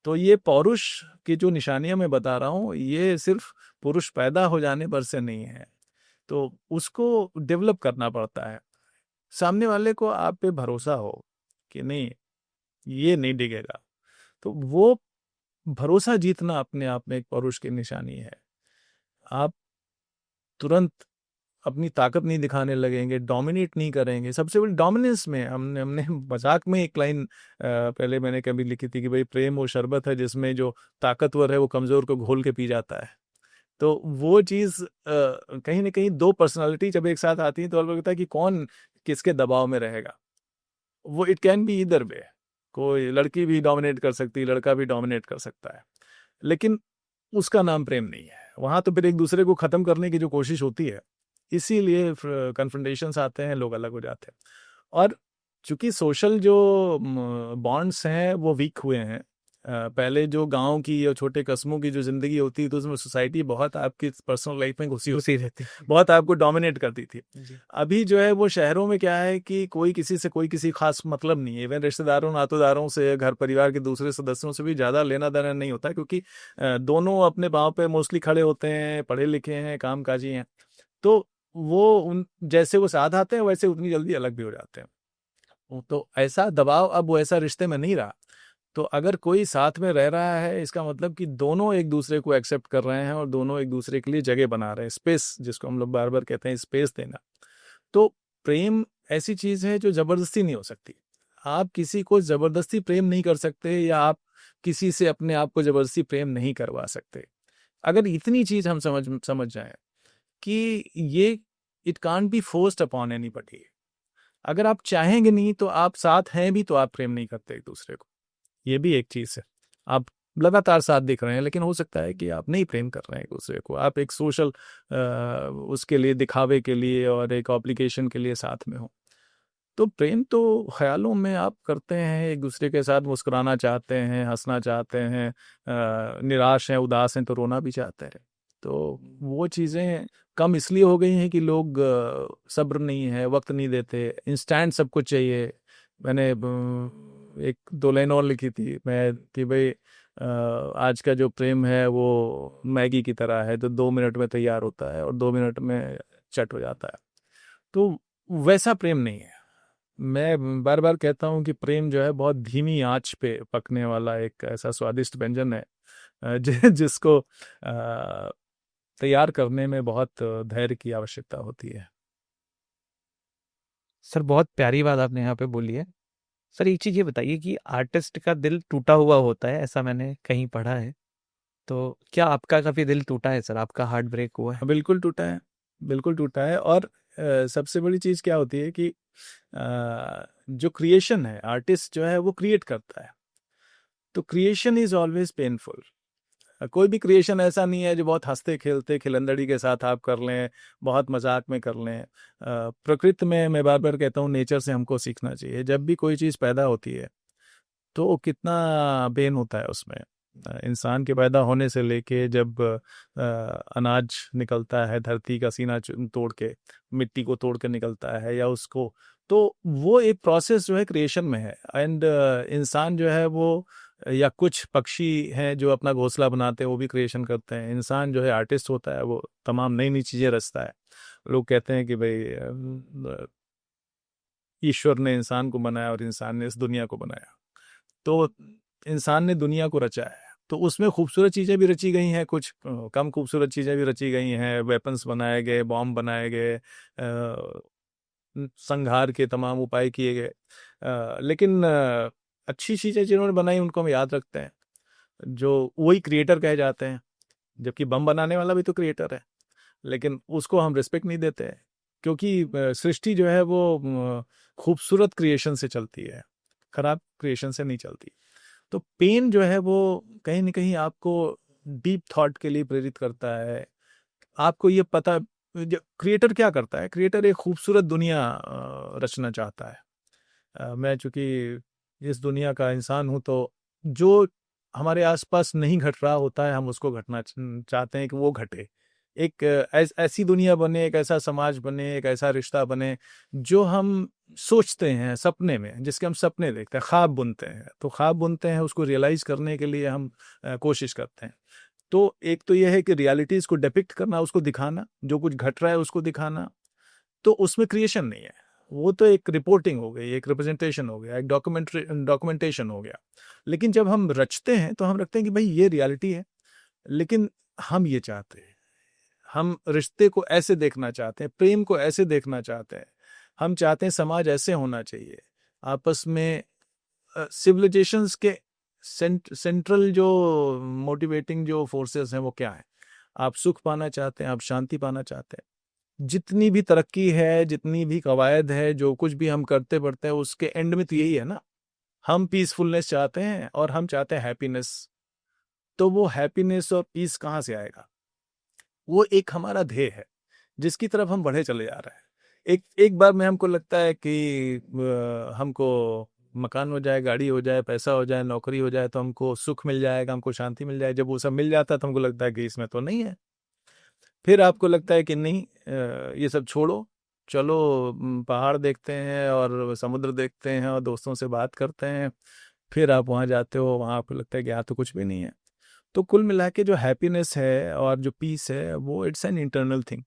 तो ये पौरुष की जो निशानियां मैं बता रहा हूँ, ये सिर्फ पुरुष पैदा हो जाने पर से नहीं है, तो उसको डेवलप करना पड़ता है। सामने वाले को आप पे भरोसा हो कि नहीं, ये नहीं डिगेगा, तो वो भरोसा जीतना अपने आप में एक पौरुष की निशानी है। आप तुरंत अपनी ताकत नहीं दिखाने लगेंगे, डोमिनेट नहीं करेंगे। सबसे बड़ी डोमिनेंस में हमने हमने मजाक में एक लाइन पहले मैंने कभी लिखी थी कि भाई प्रेम वो शरबत है जिसमें जो ताकतवर है वो कमजोर को घोल के पी जाता है। तो वो चीज कहीं ना कहीं दो पर्सनालिटी जब एक साथ आती है तो लगता है कि कौन किसके दबाव में रहेगा। वो इट कैन बी इधर वे, कोई लड़की भी डोमिनेट कर सकती है, लड़का भी डोमिनेट कर सकता है, लेकिन उसका नाम प्रेम नहीं है। वहां तो फिर एक दूसरे को खत्म करने की जो कोशिश होती है, इसीलिए कन्फ्रंटेशंस आते हैं, लोग अलग हो जाते हैं। और चूंकि सोशल जो बॉन्ड्स हैं वो वीक हुए हैं, पहले जो गांव की या छोटे कस्बों की जो जिंदगी होती थी तो उसमें सोसाइटी बहुत आपकी पर्सनल लाइफ में घुसी उसी रहती बहुत आपको डोमिनेट करती थी। जी। अभी जो है वो शहरों में क्या है कि कोई किसी से कोई किसी खास मतलब नहीं है। इवन रिश्तेदारों नातेदारों से, घर परिवार के दूसरे सदस्यों से भी ज़्यादा लेना देना नहीं होता, क्योंकि दोनों अपने पाँव पे मोस्टली खड़े होते हैं, पढ़े लिखे हैं, कामकाजी हैं। तो वो उन जैसे वो साथ आते हैं वैसे उतनी जल्दी अलग भी हो जाते हैं। तो ऐसा दबाव अब वो ऐसा रिश्ते में नहीं रहा। तो अगर कोई साथ में रह रहा है, इसका मतलब कि दोनों एक दूसरे को एक्सेप्ट कर रहे हैं और दोनों एक दूसरे के लिए जगह बना रहे हैं, स्पेस जिसको हम लोग बार बार कहते हैं, स्पेस देना। तो प्रेम ऐसी चीज है जो जबरदस्ती नहीं हो सकती। आप किसी को जबरदस्ती प्रेम नहीं कर सकते, या आप किसी से अपने आप को जबरदस्ती प्रेम नहीं करवा सकते। अगर इतनी चीज हम समझ जाए कि ये it can't be forced upon anybody. अगर आप चाहेंगे नहीं तो आप साथ हैं भी तो आप प्रेम नहीं करते एक दूसरे को, ये भी एक चीज है। आप लगातार साथ दिख रहे हैं लेकिन हो सकता है कि आप नहीं प्रेम कर रहे हैं एक दूसरे को, आप एक सोशल उसके लिए, दिखावे के लिए और एक ऑब्लिगेशन के लिए साथ में हो। तो प्रेम तो ख्यालों में आप करते हैं, एक दूसरे के साथ मुस्कुराना चाहते हैं, हंसना चाहते हैं, निराश हैं, उदास हैं तो रोना भी चाहते हैं। तो वो चीज़ें कम इसलिए हो गई हैं कि लोग सब्र नहीं है, वक्त नहीं देते, इंस्टेंट सब कुछ चाहिए। मैंने एक दो लाइन और लिखी थी मैं कि भाई आज का जो प्रेम है वो मैगी की तरह है, तो 2 मिनट में तैयार होता है और 2 मिनट में चट हो जाता है। तो वैसा प्रेम नहीं है। मैं बार बार कहता हूँ कि प्रेम जो है बहुत धीमी आंच पे पकने वाला एक ऐसा स्वादिष्ट व्यंजन है जिसको तैयार करने में बहुत धैर्य की आवश्यकता होती है। सर बहुत प्यारी बात आपने यहाँ पे बोली है। सर एक चीज़ ये बताइए कि आर्टिस्ट का दिल टूटा हुआ होता है, ऐसा मैंने कहीं पढ़ा है। तो क्या आपका कभी दिल टूटा है सर? आपका हार्ट ब्रेक हुआ है? बिल्कुल टूटा है, बिल्कुल टूटा है। और सबसे बड़ी चीज़ क्या होती है कि जो क्रिएशन है, आर्टिस्ट जो है वो क्रिएट करता है, तो क्रिएशन इज ऑलवेज पेनफुल। कोई भी क्रिएशन ऐसा नहीं है जो बहुत हंसते खेलते खिलंदड़ी के साथ आप कर लें, बहुत मजाक में कर लें। प्रकृति में मैं बार बार कहता हूँ, नेचर से हमको सीखना चाहिए। जब भी कोई चीज़ पैदा होती है तो कितना पेन होता है उसमें। इंसान के पैदा होने से लेके जब अनाज निकलता है धरती का सीना तोड़ के, मिट्टी को तोड़ के निकलता है, या उसको, तो वो एक प्रोसेस जो है क्रिएशन में है। एंड इंसान जो है वो, या कुछ पक्षी हैं जो अपना घोंसला बनाते हैं, वो भी क्रिएशन करते हैं। इंसान जो है आर्टिस्ट होता है, वो तमाम नई नई चीज़ें रचता है। लोग कहते हैं कि भाई ईश्वर ने इंसान को बनाया और इंसान ने इस दुनिया को बनाया। तो इंसान ने दुनिया को रचा है, तो उसमें खूबसूरत चीज़ें भी रची गई हैं, कुछ कम खूबसूरत चीज़ें भी रची गई हैं। वेपन्स बनाए गए, बॉम्ब बनाए गए, संहार के तमाम उपाय किए गए। लेकिन अच्छी चीज़ें जिन्होंने बनाई उनको हम याद रखते हैं, जो वही क्रिएटर कहे जाते हैं। जबकि बम बनाने वाला भी तो क्रिएटर है, लेकिन उसको हम रिस्पेक्ट नहीं देते हैं, क्योंकि सृष्टि जो है वो खूबसूरत क्रिएशन से चलती है, खराब क्रिएशन से नहीं चलती। तो पेन जो है वो कहीं ना कहीं आपको डीप थॉट के लिए प्रेरित करता है। आपको ये पता, क्रिएटर क्या करता है, क्रिएटर एक खूबसूरत दुनिया रचना चाहता है। मैं चूंकि इस दुनिया का इंसान हूँ, तो जो हमारे आसपास नहीं घट रहा होता है, हम उसको घटना चाहते हैं कि वो घटे। एक ऐसी दुनिया बने, एक ऐसा समाज बने, एक ऐसा रिश्ता बने जो हम सोचते हैं सपने में, जिसके हम सपने देखते हैं, ख्वाब बुनते हैं। तो ख्वाब बुनते हैं, उसको रियलाइज करने के लिए हम कोशिश करते हैं। तो एक तो यह है कि रियलिटीज को डिपिक्ट करना, उसको दिखाना, जो कुछ घट रहा है उसको दिखाना। तो उसमें क्रिएशन नहीं है, वो तो एक रिपोर्टिंग हो गई, एक रिप्रेजेंटेशन हो गया, एक डॉक्यूमेंटेशन हो गया। लेकिन जब हम रचते हैं तो हम रखते हैं कि भाई ये रियलिटी है, लेकिन हम ये चाहते हैं, हम रिश्ते को ऐसे देखना चाहते हैं, प्रेम को ऐसे देखना चाहते हैं, हम चाहते हैं समाज ऐसे होना चाहिए। आपस में सिविलाइजेशंस के सेंट्रल जो मोटिवेटिंग जो फोर्सेस हैं वो क्या है? आप सुख पाना चाहते हैं, आप शांति पाना चाहते हैं। जितनी भी तरक्की है, जितनी भी कवायद है, जो कुछ भी हम करते बढ़ते हैं, उसके एंड में तो यही है ना, हम पीसफुलनेस चाहते हैं और हम चाहते हैं हैप्पीनेस। तो वो हैप्पीनेस और पीस कहाँ से आएगा? वो एक हमारा ध्येय है जिसकी तरफ हम बढ़े चले जा रहे हैं। एक एक बार में हमको लगता है कि हमको मकान हो जाए, गाड़ी हो जाए, पैसा हो जाए, नौकरी हो जाए तो हमको सुख मिल जाएगा, हमको शांति मिल जाए। जब वो सब मिल जाता है तो हमको लगता है कि इसमें तो नहीं है। फिर आपको लगता है कि नहीं, ये सब छोड़ो, चलो पहाड़ देखते हैं और समुद्र देखते हैं और दोस्तों से बात करते हैं। फिर आप वहाँ जाते हो, वहाँ आपको लगता है कि यहाँ तो कुछ भी नहीं है। तो कुल मिला के जो हैप्पीनेस है और जो पीस है वो इट्स एन इंटरनल थिंग।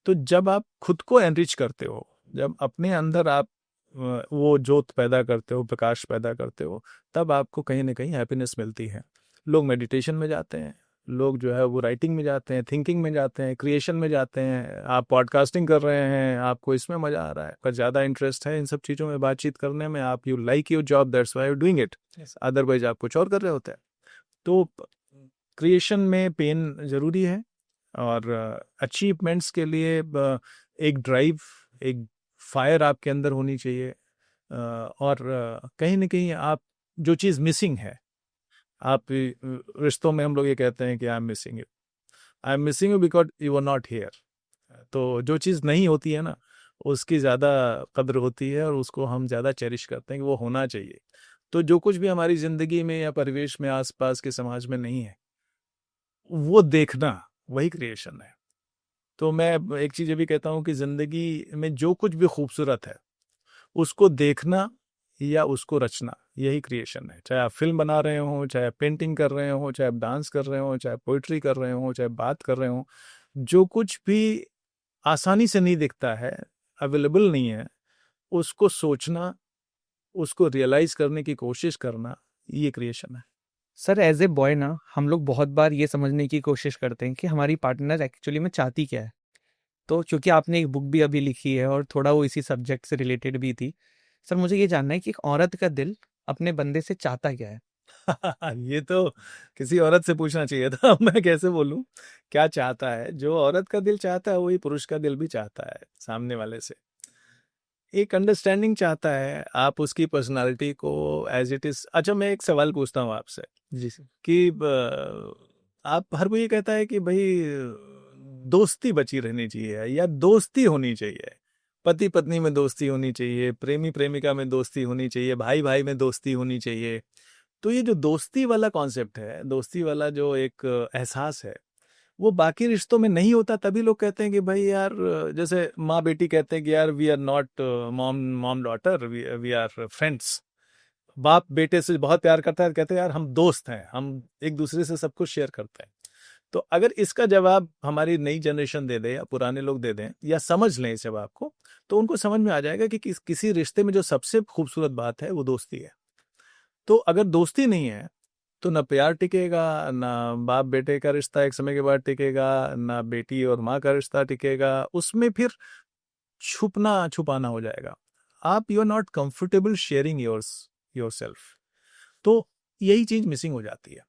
तो जब आप खुद को एनरिच करते हो, जब अपने अंदर आप वो जोत पैदा करते हो, प्रकाश पैदा करते हो, तब आपको कहीं ना कहीं हैप्पीनेस मिलती है। लोग मेडिटेशन में जाते हैं, लोग जो है वो राइटिंग में जाते हैं, थिंकिंग में जाते हैं, क्रिएशन में जाते हैं। आप पॉडकास्टिंग कर रहे हैं, आपको इसमें मजा आ रहा है, पर ज़्यादा इंटरेस्ट है इन सब चीज़ों में बातचीत करने में, आप you like your job, that's why you doing it. Otherwise आप कुछ और कर रहे होते हैं। तो क्रिएशन में पेन ज़रूरी है और अचीवमेंट्स के लिए एक ड्राइव, एक फायर आपके अंदर होनी चाहिए। और कहीं ना कहीं आप जो चीज़ मिसिंग है, आप रिश्तों में हम लोग ये कहते हैं कि I am missing you, I am missing you because you are not here. तो जो चीज़ नहीं होती है ना, उसकी ज़्यादा कद्र होती है और उसको हम ज़्यादा चेरिश करते हैं कि वो होना चाहिए। तो जो कुछ भी हमारी ज़िंदगी में या परिवेश में, आसपास के समाज में नहीं है, वो देखना, वही क्रिएशन है। तो मैं एक चीज़ ये भी कहता हूँ कि ज़िंदगी में जो कुछ भी खूबसूरत है, उसको देखना या उसको रचना, यही क्रिएशन है। चाहे आप फिल्म बना रहे हो, चाहे आप पेंटिंग कर रहे हो, चाहे आप डांस कर रहे हो, चाहे पोइट्री कर रहे हो, चाहे बात कर रहे हो, जो कुछ भी आसानी से नहीं दिखता है, अवेलेबल नहीं है, उसको सोचना, उसको रियलाइज करने की कोशिश करना, ये क्रिएशन है। सर एज ए बॉय ना, हम लोग बहुत बार ये समझने की कोशिश करते हैं कि हमारी पार्टनर एक्चुअली में चाहती क्या है। तो क्योंकि आपने एक बुक भी अभी लिखी है और थोड़ा वो इसी सब्जेक्ट से रिलेटेड भी थी, सर मुझे ये जानना है कि एक औरत का दिल अपने बंदे से चाहता क्या है? ये तो किसी औरत से पूछना चाहिए था। मैं कैसे बोलूं क्या चाहता है? जो औरत का दिल चाहता है वही पुरुष का दिल भी चाहता है सामने वाले से। एक अंडरस्टैंडिंग चाहता है, आप उसकी पर्सनालिटी को एज इट इज। अच्छा, मैं एक सवाल पूछता हूँ आपसे जी सर। कि आप, हर कोई ये कहता है कि भाई दोस्ती बची रहनी चाहिए या दोस्ती होनी चाहिए, पति पत्नी में दोस्ती होनी चाहिए, प्रेमी प्रेमिका में दोस्ती होनी चाहिए, भाई भाई में दोस्ती होनी चाहिए। तो ये जो दोस्ती वाला कॉन्सेप्ट है, दोस्ती वाला जो एक एहसास है, वो बाकी रिश्तों में नहीं होता। तभी लोग कहते हैं कि भाई यार, जैसे माँ बेटी कहते हैं कि यार we are not mom mom daughter, we are friends. बाप बेटे से बहुत प्यार करता है, कहते हैं यार हम दोस्त हैं, हम एक दूसरे से सब कुछ शेयर करते हैं। तो अगर इसका जवाब हमारी नई जनरेशन दे दे या पुराने लोग दे दें या समझ लें इस जवाब को, तो उनको समझ में आ जाएगा कि किसी रिश्ते में जो सबसे खूबसूरत बात है वो दोस्ती है। तो अगर दोस्ती नहीं है तो ना प्यार टिकेगा, ना बाप बेटे का रिश्ता एक समय के बाद टिकेगा, ना बेटी और माँ का रिश्ता टिकेगा। उसमें फिर छुपना छुपाना हो जाएगा। आप you are not comfortable sharing yourself. तो यही चीज मिसिंग हो जाती है।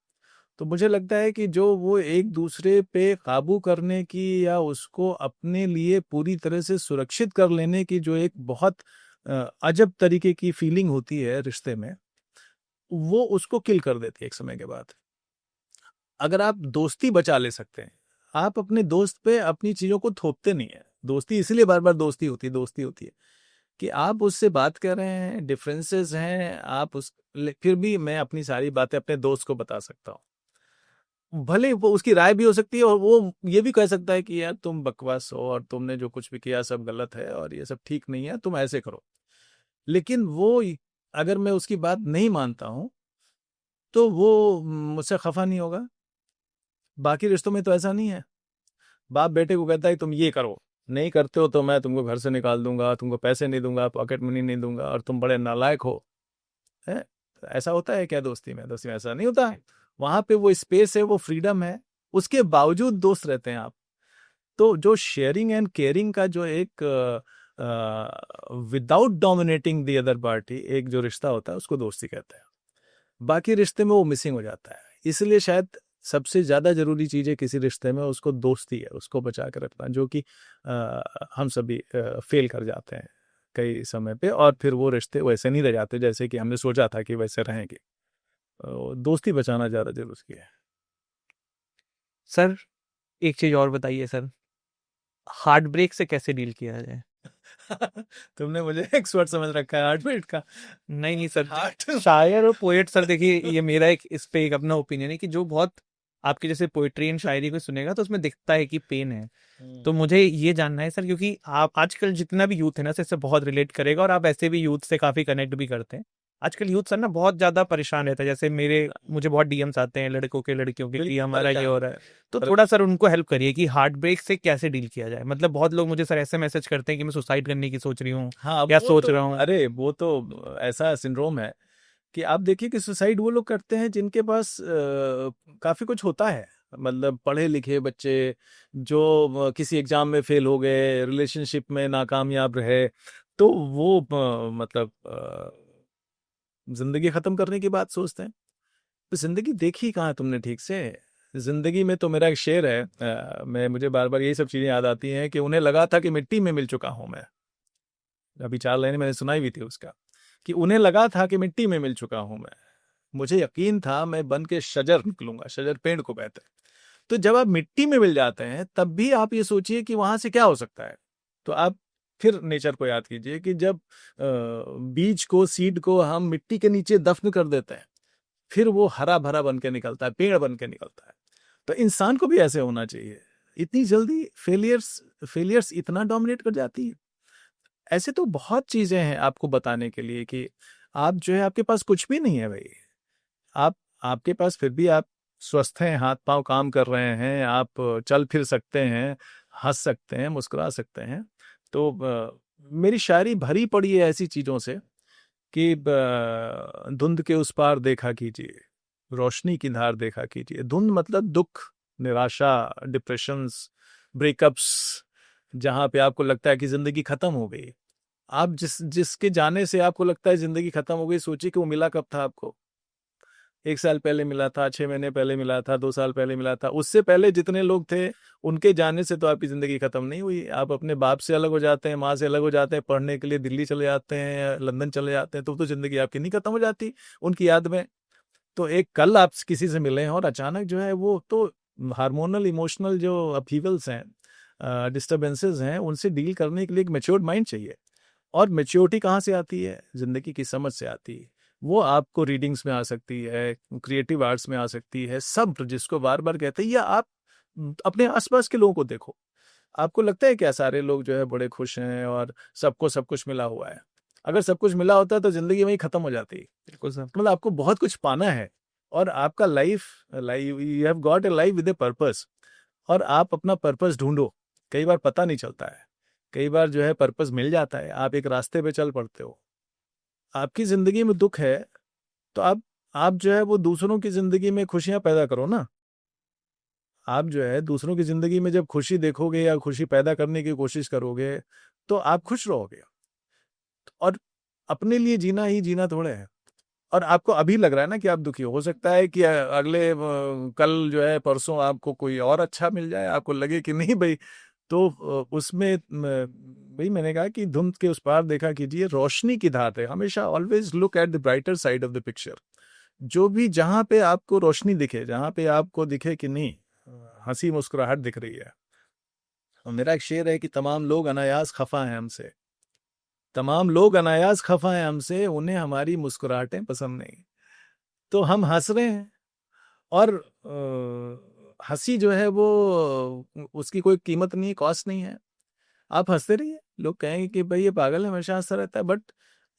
तो मुझे लगता है कि जो वो एक दूसरे पे काबू करने की या उसको अपने लिए पूरी तरह से सुरक्षित कर लेने की जो एक बहुत अजब तरीके की फीलिंग होती है रिश्ते में, वो उसको किल कर देती है एक समय के बाद। अगर आप दोस्ती बचा ले सकते हैं, आप अपने दोस्त पे अपनी चीजों को थोपते नहीं है। दोस्ती इसलिए बार बार दोस्ती होती है, दोस्ती होती है कि आप उससे बात कर रहे हैं, डिफरेंसेस हैं, आप उस फिर भी मैं अपनी सारी बातें अपने दोस्त को बता सकता हूँ, भले वो उसकी राय भी हो सकती है और वो ये भी कह सकता है कि यार तुम बकवास हो और तुमने जो कुछ भी किया सब गलत है और ये सब ठीक नहीं है, तुम ऐसे करो। लेकिन वो अगर मैं उसकी बात नहीं मानता हूँ तो वो मुझसे खफा नहीं होगा। बाकी रिश्तों में तो ऐसा नहीं है। बाप बेटे को कहता है तुम ये करो, नहीं करते हो तो मैं तुमको घर से निकाल दूंगा, तुमको पैसे नहीं दूंगा, पॉकेट मनी नहीं दूंगा और तुम बड़े नालायक हो। है, तो ऐसा होता है क्या दोस्ती में? दोस्ती में ऐसा नहीं होता है। वहां पे वो स्पेस है, वो फ्रीडम है, उसके बावजूद दोस्त रहते हैं आप। तो जो शेयरिंग एंड केयरिंग का जो एक without dominating the other party एक जो रिश्ता होता है उसको दोस्ती कहते हैं। बाकी रिश्ते में वो मिसिंग हो जाता है। इसलिए शायद सबसे ज्यादा जरूरी चीज है किसी रिश्ते में उसको दोस्ती है, उसको बचा कर रखना, जो कि हम सभी फेल कर जाते हैं कई समय पे, और फिर वो रिश्ते वैसे नहीं रह जाते जैसे कि हमने सोचा था कि वैसे रहेंगे। दोस्ती बचाना ज्यादा जरूरी है। सर एक चीज और बताइए सर, हार्ट ब्रेक से कैसे डील किया जाए? तुमने मुझे एक्सपर्ट समझ रखा है हार्ट बीट का। नहीं नहीं सर, हार्ट शायर और पोएट सर, देखिए ये मेरा एक इस पे एक अपना ओपिनियन है कि जो बहुत आपकी जैसे पोएट्री एंड शायरी को सुनेगा तो उसमें दिखता है कि पेन है। तो मुझे ये जानना है सर, क्योंकि आप आजकल जितना भी यूथ है ना, इससे बहुत रिलेट करेगा और आप ऐसे भी यूथ से काफी कनेक्ट भी करते हैं। आजकल यूथ सर ना बहुत ज्यादा परेशान रहता है, जैसे मुझे बहुत डीएम्स आते हैं लड़कों के लड़कियों के कि हमारा ये हो रहा है। तो थोड़ा सर उनको हेल्प करिए कि हार्ट ब्रेक से कैसे डील किया जाए। मतलब बहुत लोग मुझे सर ऐसे मैसेज करते हैं कि मैं सुसाइड करने की सोच रही हूँ हाँ या वो सोच तो रहा हूँ। अरे वो तो ऐसा सिंड्रोम है कि आप देखिए कि सुसाइड वो लोग करते हैं जिनके पास काफी कुछ होता है। मतलब पढ़े लिखे बच्चे जो किसी एग्जाम में फेल हो गए, रिलेशनशिप में नाकामयाब रहे, तो वो मतलब जिंदगी खत्म करने की बात सोचते हैं। तो जिंदगी देखी कहाँ तुमने ठीक से? जिंदगी में तो मेरा एक शेर है, मैं मुझे बार बार यही सब चीजें याद आती हैं कि उन्हें लगा था कि मिट्टी में मिल चुका हूं मैं। अभी 4 लाइनें मैंने सुनाई भी थी उसका, कि उन्हें लगा था कि मिट्टी में मिल चुका हूं मैं, मुझे यकीन था मैं बन के शजर निकलूंगा, शजर पेड़ को कहते हैं। तो जब आप मिट्टी में मिल जाते हैं तब भी आप ये सोचिए कि वहां से क्या हो सकता है। तो आप फिर नेचर को याद कीजिए कि जब बीज को, सीड को हम मिट्टी के नीचे दफन कर देते हैं, फिर वो हरा भरा बन के निकलता है, पेड़ बन के निकलता है। तो इंसान को भी ऐसे होना चाहिए। इतनी जल्दी फेलियर्स फेलियर्स इतना डोमिनेट कर जाती है। ऐसे तो बहुत चीजें हैं आपको बताने के लिए कि आप जो है आपके पास कुछ भी नहीं है भाई। आप आपके पास फिर भी आप स्वस्थ हैं, हाथ पांव काम कर रहे हैं, आप चल फिर सकते हैं, हंस सकते हैं, मुस्कुरा सकते हैं। तो मेरी शायरी भरी पड़ी है ऐसी चीजों से कि धुंध के उस पार देखा कीजिए, रोशनी की धार देखा कीजिए। धुंध मतलब दुख, निराशा, डिप्रेशंस, ब्रेकअप्स, जहां पे आपको लगता है कि जिंदगी खत्म हो गई। आप जिसके जाने से आपको लगता है जिंदगी खत्म हो गई, सोचिए कि वो मिला कब था आपको। 1 साल पहले मिला था, 6 महीने पहले मिला था, 2 साल पहले मिला था। उससे पहले जितने लोग थे उनके जाने से तो आपकी जिंदगी खत्म नहीं हुई। आप अपने बाप से अलग हो जाते हैं, माँ से अलग हो जाते हैं, पढ़ने के लिए दिल्ली चले जाते हैं, लंदन चले जाते हैं, तो जिंदगी आपकी नहीं खत्म हो जाती उनकी याद में। तो एक कल आप किसी से मिले हैं और अचानक जो है वो तो हार्मोनल इमोशनल जो अपहीवल्स हैं, डिस्टर्बेंसेस हैं, उनसे डील करने के लिए एक मेच्योर्ड माइंड चाहिए। और मेच्योरिटी कहाँ से आती है? जिंदगी की समझ से आती है। वो आपको रीडिंग्स में आ सकती है, क्रिएटिव आर्ट्स में आ सकती है, सब्र जिसको बार बार कहते हैं, या आप अपने आसपास के लोगों को देखो। आपको लगता है क्या सारे लोग जो है बड़े खुश हैं और सबको सब कुछ मिला हुआ है? अगर सब कुछ मिला होता है तो जिंदगी वहीं खत्म हो जाती। बिल्कुल सर। मतलब आपको बहुत कुछ पाना है और आपका life life you have got a life with a purpose, और आप अपना पर्पस ढूंढो। कई बार पता नहीं चलता है, कई बार जो है पर्पस मिल जाता है, आप एक रास्ते पे चल पड़ते हो। आपकी जिंदगी में दुख है तो आप जो है वो दूसरों की जिंदगी में खुशियां पैदा करो ना। आप जो है दूसरों की जिंदगी में जब खुशी देखोगे या खुशी पैदा करने की कोशिश करोगे तो आप खुश रहोगे। और अपने लिए जीना ही जीना थोड़े है। और आपको अभी लग रहा है ना कि आप दुखी हो सकता है कि अगले कल जो है परसों आपको कोई और अच्छा मिल जाए, आपको लगे कि नहीं भाई। तो उसमें भाई मैंने कहा कि धुंध के उस पार देखा कीजिए, रोशनी की धार है। हमेशा always look at the brighter side of the picture. जो भी जहां पे आपको रोशनी दिखे, जहां पे आपको दिखे कि नहीं हंसी मुस्कुराहट दिख रही है। और मेरा एक शेर है कि तमाम लोग अनायास खफा हैं हमसे, तमाम लोग अनायास खफा हैं हमसे, उन्हें हमारी मुस्कुराहटें पसंद नहीं। तो हम हंस रहे हैं, और हंसी जो है वो उसकी कोई कीमत नहीं है, कॉस्ट नहीं है। आप हंसते रहिए, लोग कहेंगे कि भाई ये पागल है, हमेशा हंसता रहता है, बट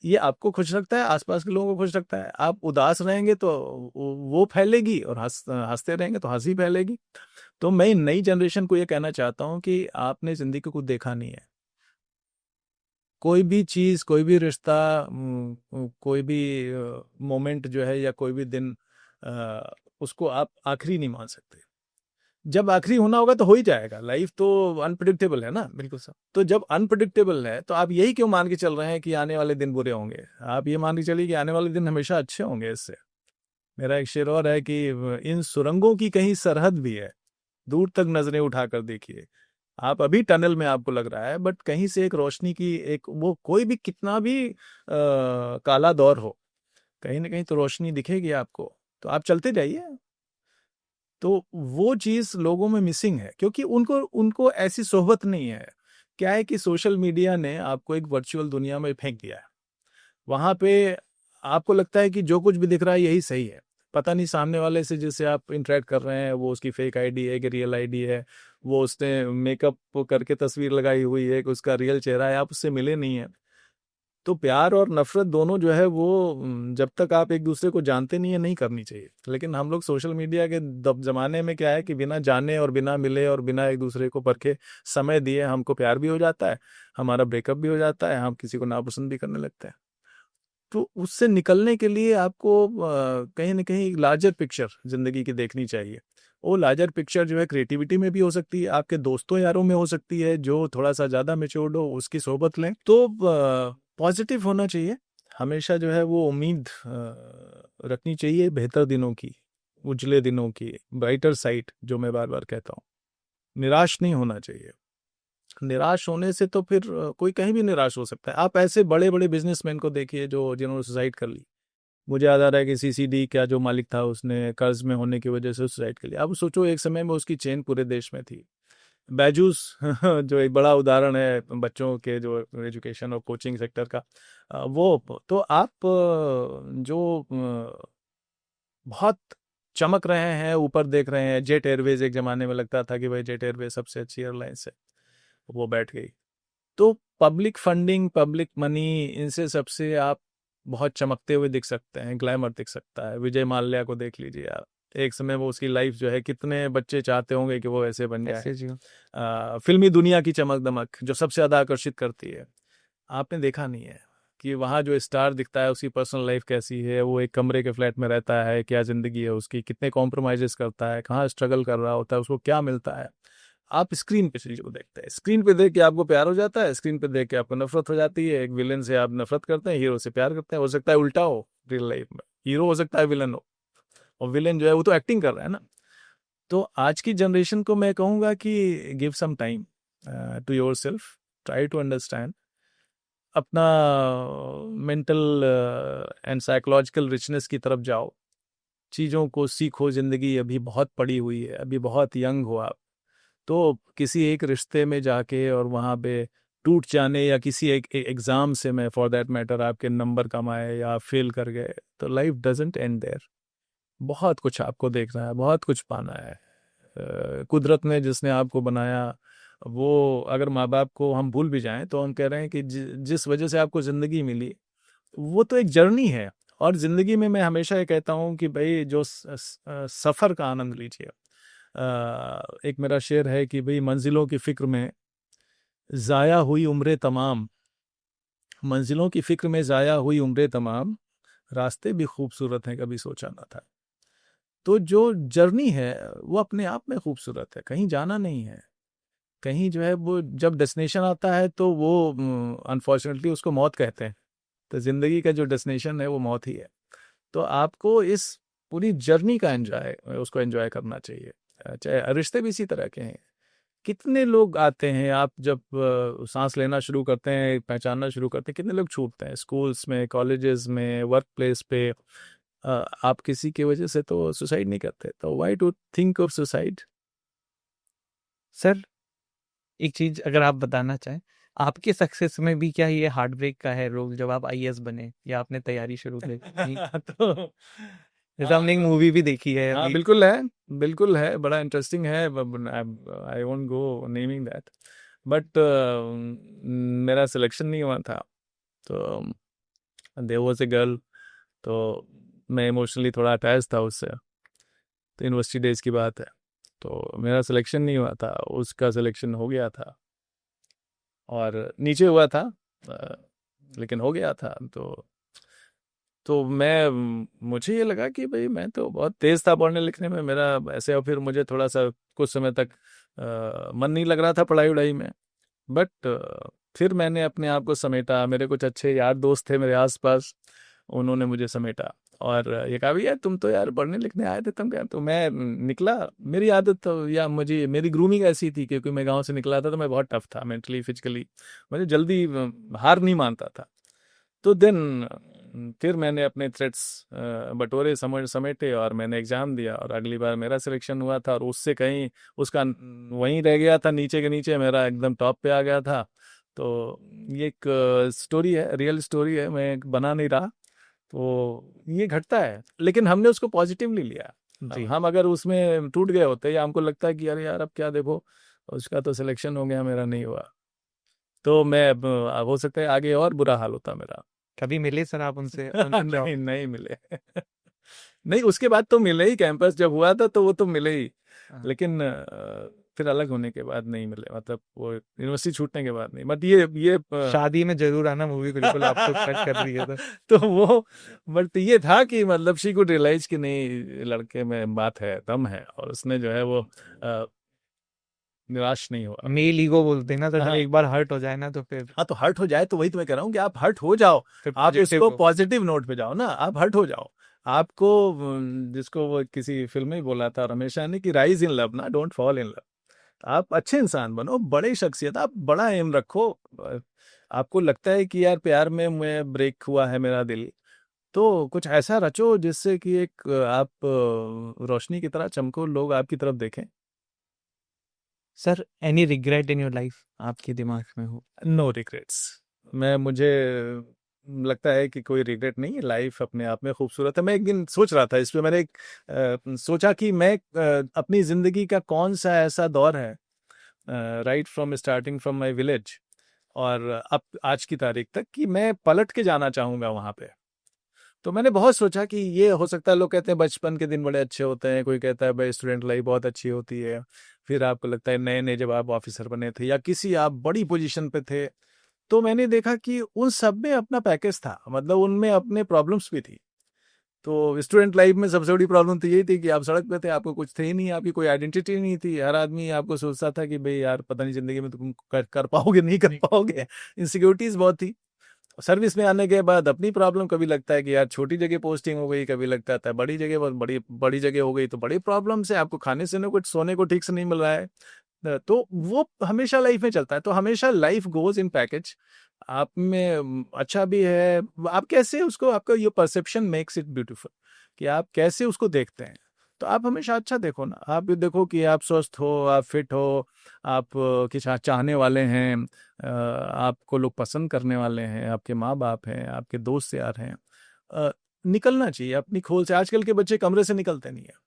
ये आपको खुश रखता है, आसपास के लोगों को खुश रखता है। आप उदास रहेंगे तो वो फैलेगी, और हंसते रहेंगे तो हंसी फैलेगी। तो मैं नई जनरेशन को ये कहना चाहता हूँ कि आपने जिंदगी को कुछ देखा नहीं है। कोई भी चीज, कोई भी रिश्ता, कोई भी मोमेंट जो है, या कोई भी दिन, उसको आप आखिरी नहीं मान सकते। जब आखिरी होना होगा तो हो ही जाएगा, लाइफ तो अनप्रिडिक्टेबल है ना। बिल्कुल सर। तो जब अनप्रिडिक्टेबल है तो आप यही क्यों मान के चल रहे हैं कि आने वाले दिन बुरे होंगे? आप ये मान के चलिए कि आने वाले दिन हमेशा अच्छे होंगे इससे। मेरा एक शेर और है कि इन सुरंगों की कहीं सरहद भी है, दूर तक नजरें उठाकर देखिए। आप अभी टनल में आपको लग रहा है, बट कहीं से एक रोशनी की, एक वो कोई भी कितना भी काला दौर हो, कहीं ना कहीं तो रोशनी दिखेगी आपको। तो आप चलते जाइए। तो वो चीज लोगों में मिसिंग है, क्योंकि उनको उनको ऐसी सोहबत नहीं है। क्या है कि सोशल मीडिया ने आपको एक वर्चुअल दुनिया में फेंक दिया है। वहां पे आपको लगता है कि जो कुछ भी दिख रहा है यही सही है। पता नहीं सामने वाले से जिससे आप इंटरेक्ट कर रहे हैं वो उसकी फेक आईडी है कि रियल आईडी है, वो उसने मेकअप करके तस्वीर लगाई हुई है कि उसका रियल चेहरा है, आप उससे मिले नहीं है। तो प्यार और नफरत दोनों जो है वो जब तक आप एक दूसरे को जानते नहीं है, नहीं करनी चाहिए। लेकिन हम लोग सोशल मीडिया के जमाने में क्या है कि बिना जाने और बिना मिले और बिना एक दूसरे को परखे समय दिए हमको प्यार भी हो जाता है, हमारा ब्रेकअप भी हो जाता है, हम किसी को नापसंद भी करने लगते हैं। तो उससे निकलने के लिए आपको कहीं ना कहीं लार्जर पिक्चर जिंदगी की देखनी चाहिए। वो लार्जर पिक्चर जो है क्रिएटिविटी में भी हो सकती है, आपके दोस्तों यारों में हो सकती है, जो थोड़ा सा ज्यादा मेच्योर्ड हो उसकी सोबत लें। तो पॉजिटिव होना चाहिए हमेशा, जो है वो उम्मीद रखनी चाहिए बेहतर दिनों की, उजले दिनों की, ब्राइटर साइड, जो मैं बार बार कहता हूँ। निराश नहीं होना चाहिए। निराश होने से तो फिर कोई कहीं भी निराश हो सकता है। आप ऐसे बड़े बड़े बिजनेसमैन को देखिए जो जिन्होंने सुसाइड कर ली। मुझे याद आ रहा है कि सीसीडी का जो मालिक था उसने कर्ज में होने की वजह से सुसाइड कर लिया। अब सोचो, एक समय में उसकी चेन पूरे देश में थी। बैजूस जो एक बड़ा उदाहरण है बच्चों के जो एजुकेशन और कोचिंग सेक्टर का, वो तो आप जो बहुत चमक रहे हैं, ऊपर देख रहे हैं। जेट एयरवेज, एक जमाने में लगता था कि भाई जेट एयरवेज सबसे अच्छी एयरलाइंस है, वो बैठ गई। तो पब्लिक फंडिंग, पब्लिक मनी, इनसे सबसे आप बहुत चमकते हुए दिख सकते हैं, ग्लैमर दिख सकता है। विजय माल्या को देख लीजिए आप, एक समय वो उसकी लाइफ जो है, कितने बच्चे चाहते होंगे कि वो ऐसे बन जाए। ऐसे जी। फिल्मी दुनिया की चमक दमक जो सबसे ज्यादा आकर्षित करती है, आपने देखा नहीं है कि वहाँ जो स्टार दिखता है उसकी पर्सनल लाइफ कैसी है, वो एक कमरे के फ्लैट में रहता है, क्या जिंदगी है उसकी, कितने कॉम्प्रोमाइजेस करता है, कहाँ स्ट्रगल कर रहा होता है, उसको क्या मिलता है। आप स्क्रीन पे चीजों को देखते हैं, स्क्रीन पे देख के आपको प्यार हो जाता है, स्क्रीन पे देख के आपको नफरत हो जाती है। एक विलेन से आप नफरत करते हैं, हीरो से प्यार करते हैं। हो सकता है उल्टा हो रियल लाइफ में, हीरो हो सकता है विलन हो, और विलेन जो है वो तो एक्टिंग कर रहा है ना। तो आज की जनरेशन को मैं कहूंगा कि give some time to yourself, try to understand अपना मेंटल एंड साइकोलॉजिकल रिचनेस की तरफ जाओ, चीज़ों को सीखो। जिंदगी अभी बहुत पड़ी हुई है, अभी बहुत यंग हो आप। तो किसी एक रिश्ते में जाके और वहाँ पे टूट जाने, या किसी एक एग्जाम से मैं फॉर दैट मैटर आपके नंबर कम आए या फेल कर गए, तो लाइफ डजेंट एंड देयर। बहुत कुछ आपको देखना है, बहुत कुछ पाना है। कुदरत ने जिसने आपको बनाया, वो अगर माँ बाप को हम भूल भी जाएं तो हम कह रहे हैं कि जिस वजह से आपको ज़िंदगी मिली, वो तो एक जर्नी है। और ज़िंदगी में मैं हमेशा ये कहता हूँ कि भाई जो सफ़र का आनंद लीजिए। एक मेरा शेर है कि भाई मंजिलों की फिक्र में ज़ाया हुई उम्रें तमाम, मंजिलों की फिक्र में ज़ाया हुई उम्रें तमाम, रास्ते भी खूबसूरत हैं कभी सोचा ना था। तो जो जर्नी है वो अपने आप में खूबसूरत है, कहीं जाना नहीं है। कहीं जो है वो जब डेस्टिनेशन आता है तो वो अनफॉर्चुनेटली उसको मौत कहते हैं। तो ज़िंदगी का जो डेस्टिनेशन है वो मौत ही है। तो आपको इस पूरी जर्नी का एंजॉय, उसको एंजॉय करना चाहिए। चाहे रिश्ते भी इसी तरह के हैं। कितने लोग आते हैं, आप जब सांस लेना शुरू करते हैं, पहचानना शुरू करते हैं, कितने लोग छूटते हैं स्कूल्स में, कॉलेजेस में, वर्क प्लेस पे। आप किसी की वजह से तो सुसाइड नहीं करते, तो why to think of suicide? Sir एक चीज अगर आप बताना चाहें, आपके सक्सेस में भी क्या ये हार्ट ब्रेक का है रोल जब आप आईएएस बने या आपने तैयारी शुरू की? तो जैसे हमने एक मूवी भी देखी है हाँ अभी। बिल्कुल है, बड़ा इंटरेस्टिंग है। I won't go naming that, but मेरा सिलेक्शन नहीं हुआ था। तो देयर वाज ए गर्ल, तो मैं इमोशनली थोड़ा अटैच था उससे। तो यूनिवर्सिटी डेज की बात है, तो मेरा सिलेक्शन नहीं हुआ था, उसका सिलेक्शन हो गया था और नीचे हुआ था, अ, लेकिन हो गया था। तो मुझे ये लगा कि भाई मैं तो बहुत तेज था पढ़ने लिखने में मेरा ऐसे, और फिर मुझे थोड़ा सा कुछ समय तक मन नहीं लग रहा था पढ़ाई वढ़ाई में। बट फिर मैंने अपने आप को समेटा, मेरे कुछ अच्छे यार दोस्त थे मेरे आसपास, उन्होंने मुझे समेटा और ये कहा भैया तुम तो यार पढ़ने लिखने आए थे, तुम क्या। तो मैं निकला, मेरी आदत तो या मुझे मेरी ग्रूमिंग ऐसी थी क्योंकि मैं गांव से निकला था, तो मैं बहुत टफ था मेंटली फिजिकली, मुझे जल्दी हार नहीं मानता था। तो देन फिर मैंने अपने थ्रेड्स बटोरे समझ समेटे और मैंने एग्ज़ाम दिया और अगली बार मेरा सिलेक्शन हुआ था और उससे कहीं उसका वहीं रह गया था, नीचे के नीचे मेरा एकदम टॉप पे आ गया था। तो ये एक स्टोरी है, रियल स्टोरी है, मैं बना नहीं रहा। तो ये घटता है, लेकिन हमने उसको पॉजिटिवली लिया। अब जी। हम अगर उसमें टूट गए होते या हमको लगता है कि अरे यार अब क्या देखो, उसका तो सिलेक्शन हो गया मेरा नहीं हुआ, तो मैं हो सकता है आगे और बुरा हाल होता मेरा। कभी मिले सर आप उनसे नहीं नहीं मिले। नहीं, उसके बाद तो मिले ही, कैंपस जब हुआ था तो वो तो मिले ही, हाँ। लेकिन फिर अलग होने के बाद नहीं मिले, मतलब वो यूनिवर्सिटी छूटने के बाद नहीं। बट ये शादी में जरूर आना, मूवी बिल्कुल आपको टच कर रही है तो। तो वो, बट ये था कि मतलब शी कुड रियलाइज कि नहीं लड़के में बात है, दम है, और उसने जो है वो निराश नहीं हुआ। मेल ईगो बोलते हैं ना, तो जब हाँ एक बार हर्ट हो जाए ना तो फिर हाँ, तो हर्ट हो जाए तो वही तो मैं कह रहा हूँ कि आप हर्ट हो जाओ, आप पॉजिटिव इसको हो। पॉजिटिव नोट पे जाओ ना, आप हर्ट हो जाओ। आपको जिसको वो किसी फिल्म में ही बोला था रमेशा ने कि राइज इन लव ना, डोंट फॉल इन लव। आप अच्छे इंसान बनो, बड़े शख्सियत, आप बड़ा एम रखो। आपको लगता है कि यार प्यार में मैं ब्रेक हुआ है मेरा दिल, तो कुछ ऐसा रचो जिससे कि एक आप रोशनी की तरह चमको, लोग आपकी तरफ देखें। Sir any regret in your life आपके दिमाग में हो? No regrets. मुझे लगता है कि कोई रिग्रेट नहीं है, लाइफ अपने आप में खूबसूरत है। मैं एक दिन सोच रहा था इस पे, मैंने एक सोचा कि मैं अपनी ज़िंदगी का कौन सा ऐसा दौर है, right from starting from my village और अब आज की तारीख तक, कि मैं पलट के जाना चाहूँगा वहाँ पे। तो मैंने बहुत सोचा कि ये हो सकता है, लोग कहते हैं बचपन के दिन बड़े अच्छे होते हैं, कोई कहता है भाई स्टूडेंट लाइफ बहुत अच्छी होती है, फिर आपको लगता है नए नए जब आप ऑफिसर बने थे या किसी आप बड़ी पोजीशन पे थे, तो मैंने देखा कि उन सब में अपना पैकेज था, मतलब उनमें अपने प्रॉब्लम्स भी थी। तो स्टूडेंट लाइफ में सबसे बड़ी प्रॉब्लम तो यही थी कि आप सड़क पे थे, आपको कुछ थे ही नहीं, आपकी कोई आइडेंटिटी नहीं थी, हर आदमी आपको सोचता था कि भाई यार पता नहीं जिंदगी में तुम कर पाओगे नहीं कर पाओगे, इनसिक्योरिटीज बहुत थी। सर्विस में आने के बाद अपनी प्रॉब्लम, कभी लगता है कि यार छोटी जगह पोस्टिंग हो गई, कभी लगता था बड़ी जगह, बहुत बड़ी बड़ी जगह हो गई तो बड़ी प्रॉब्लम से आपको खाने से कुछ सोने को ठीक से नहीं मिल रहा है। तो वो हमेशा लाइफ में चलता है, तो हमेशा लाइफ गोज इन पैकेज। आप में अच्छा भी है, आप कैसे उसको, आपका ये परसेप्शन मेक्स इट ब्यूटीफुल, कि आप कैसे उसको देखते हैं। तो आप हमेशा अच्छा देखो ना, आप ये देखो कि आप स्वस्थ हो, आप फिट हो, आप किसी चाहने वाले हैं, आपको लोग पसंद करने वाले हैं, आपके माँ बाप हैं, आपके दोस्त यार हैं। अ, निकलना चाहिए अपनी खोल से। आजकल के बच्चे कमरे से निकलते नहीं है,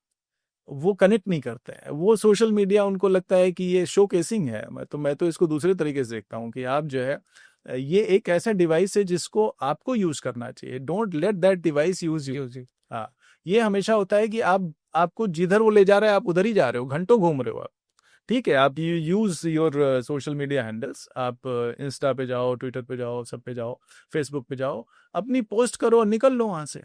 वो कनेक्ट नहीं करते हैं, वो सोशल मीडिया उनको लगता है कि ये शो केसिंग है। मैं तो इसको दूसरे तरीके से देखता हूँ कि आप जो है, ये एक ऐसा डिवाइस है जिसको आपको यूज करना चाहिए, don't let that device use you. हाँ, ये हमेशा होता है कि आपको जिधर वो ले जा रहा है आप उधर ही जा रहे हो, घंटों घूम रहे हो आप। ठीक है, आप you use your social media handles, आप इंस्टा पे जाओ, ट्विटर पे जाओ, सब पे जाओ, फेसबुक पे जाओ, अपनी पोस्ट करो और निकल लो वहां से।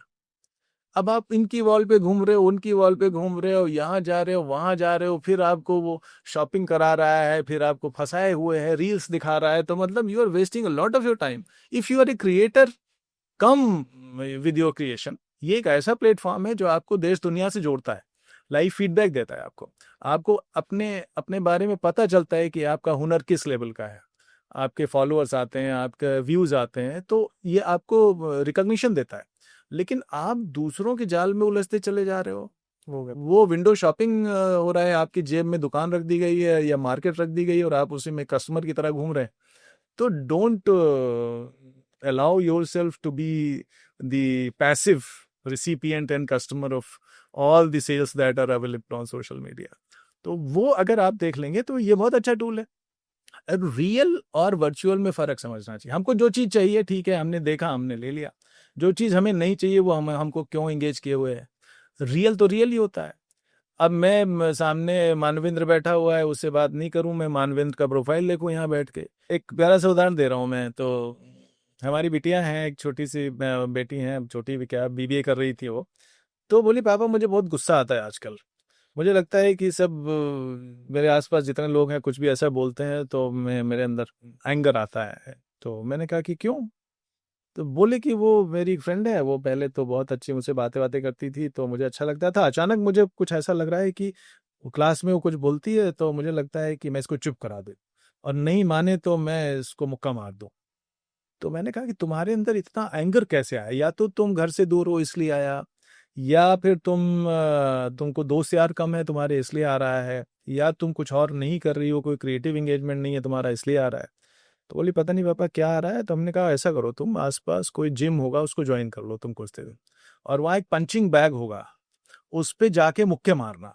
अब आप इनकी वॉल पे घूम रहे हो, उनकी वॉल पे घूम रहे हो, यहाँ जा रहे हो, वहां जा रहे हो, फिर आपको वो शॉपिंग करा रहा है, फिर आपको फंसाए हुए है, रील्स दिखा रहा है, तो मतलब you are wasting a lot of your time. If you are a creator, come with your creation. ये एक ऐसा प्लेटफॉर्म है जो आपको देश दुनिया से जोड़ता है, लाइव फीडबैक देता है आपको, आपको अपने अपने बारे में पता चलता है कि आपका हुनर किस लेवल का है, आपके फॉलोअर्स आते हैं, आपके व्यूज आते हैं, तो ये आपको रिकॉग्निशन देता है। लेकिन आप दूसरों के जाल में उलझते चले जा रहे हो, वो विंडो शॉपिंग हो रहा है, आपकी जेब में दुकान रख दी गई है या मार्केट रख दी गई है और आप उसी में कस्टमर की तरह घूम रहे हैं। तो don't allow yourself to be the passive recipient and customer of all the sales that are available on social media. तो वो अगर आप देख लेंगे तो ये बहुत अच्छा टूल है. रियल और वर्चुअल में फ़र्क समझना चाहिए. हमको जो चीज़ चाहिए ठीक है, हमने देखा, हमने ले लिया. जो चीज़ हमें नहीं चाहिए वो हमको क्यों एंगेज किए हुए है. रियल तो रियल ही होता है. अब मैं सामने मानवेंद्र बैठा हुआ है, उससे बात नहीं करूं, मैं मानवेंद्र का प्रोफाइल देखूं यहाँ बैठ के. एक प्यारा सा उदाहरण दे रहा हूँ मैं. तो हमारी बिटियां हैं, एक छोटी सी बेटी है, छोटी भी क्या, बीबीए कर रही थी वो. तो बोली पापा मुझे बहुत गुस्सा आता है आजकल. मुझे लगता है कि सब मेरे आसपास जितने लोग हैं कुछ भी ऐसा बोलते हैं तो मेरे अंदर एंगर आता है. तो मैंने कहा कि क्यों. तो बोले कि वो मेरी फ्रेंड है, वो पहले तो बहुत अच्छी मुझसे बातें बातें करती थी तो मुझे अच्छा लगता था. अचानक मुझे कुछ ऐसा लग रहा है कि वो क्लास में वो कुछ बोलती है तो मुझे लगता है कि मैं इसको चुप करा दूं और नहीं माने तो मैं इसको मुक्का मार दूं. तो मैंने कहा कि तुम्हारे अंदर इतना एंगर कैसे आया. या तो तुम घर से दूर हो इसलिए आया, या फिर तुमको दोस्त यार कम है तुम्हारे इसलिए आ रहा है, या तुम कुछ और नहीं कर रही हो, कोई क्रिएटिव एंगेजमेंट नहीं है तुम्हारा इसलिए आ रहा है. तो बोली पता नहीं पापा क्या आ रहा है. तो हमने कहा ऐसा करो, तुम आसपास कोई जिम होगा उसको ज्वाइन कर लो तुम कुछ देर, और वहाँ एक पंचिंग बैग होगा, उस पे जाके मुक्के मारना.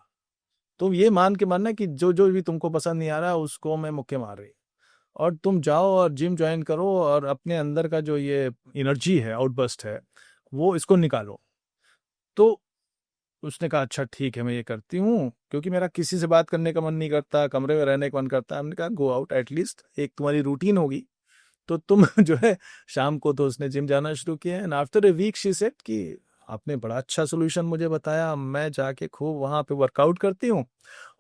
तुम ये मान के मानना कि जो जो भी तुमको पसंद नहीं आ रहा उसको मैं मुक्के मार रही. और तुम जाओ और जिम ज्वाइन करो और अपने अंदर का जो ये एनर्जी है, आउटबर्स्ट है, वो इसको निकालो. तो उसने कहा अच्छा ठीक है मैं ये करती हूँ, क्योंकि मेरा किसी से बात करने का मन नहीं करता, कमरे में रहने का मन करता है. हमने कहा गो आउट, एटलीस्ट एक तुम्हारी रूटीन होगी. तो तुम जो है शाम को, तो उसने जिम जाना शुरू किया. And after a week she said कि आपने बड़ा अच्छा सोल्यूशन मुझे बताया, मैं जाके खूब वहाँ पे वर्कआउट करती हूँ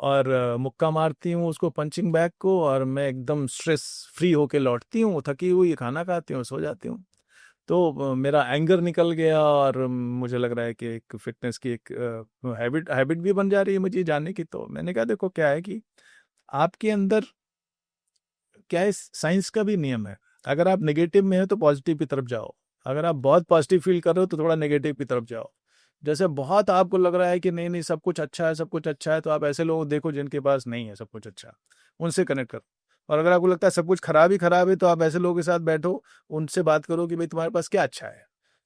और मुक्का मारती हूँ उसको, पंचिंग बैग को, और मैं एकदम स्ट्रेस फ्री होके लौटती हूँ, थकी हुई, खाना खाती हूँ, सो जाती हूँ. तो मेरा एंगर निकल गया और मुझे लग रहा है कि एक फिटनेस की एक हैबिट भी बन जा रही है मुझे जाने की. तो मैंने कहा देखो क्या है कि आपके अंदर क्या है, साइंस का भी नियम है. अगर आप नेगेटिव में हो तो पॉजिटिव की तरफ जाओ, अगर आप बहुत पॉजिटिव फील कर रहे हो तो थोड़ा नेगेटिव की तरफ जाओ. जैसे बहुत आपको लग रहा है कि नहीं नहीं सब कुछ अच्छा है, सब कुछ अच्छा है, तो आप ऐसे लोग देखो जिनके पास नहीं है सब कुछ अच्छा, उनसे कनेक्ट करो. और अगर आपको लगता है सब कुछ खराब ही खराब है तो आप ऐसे लोगों के साथ बैठो, उनसे बात करो कि भाई तुम्हारे पास क्या अच्छा है.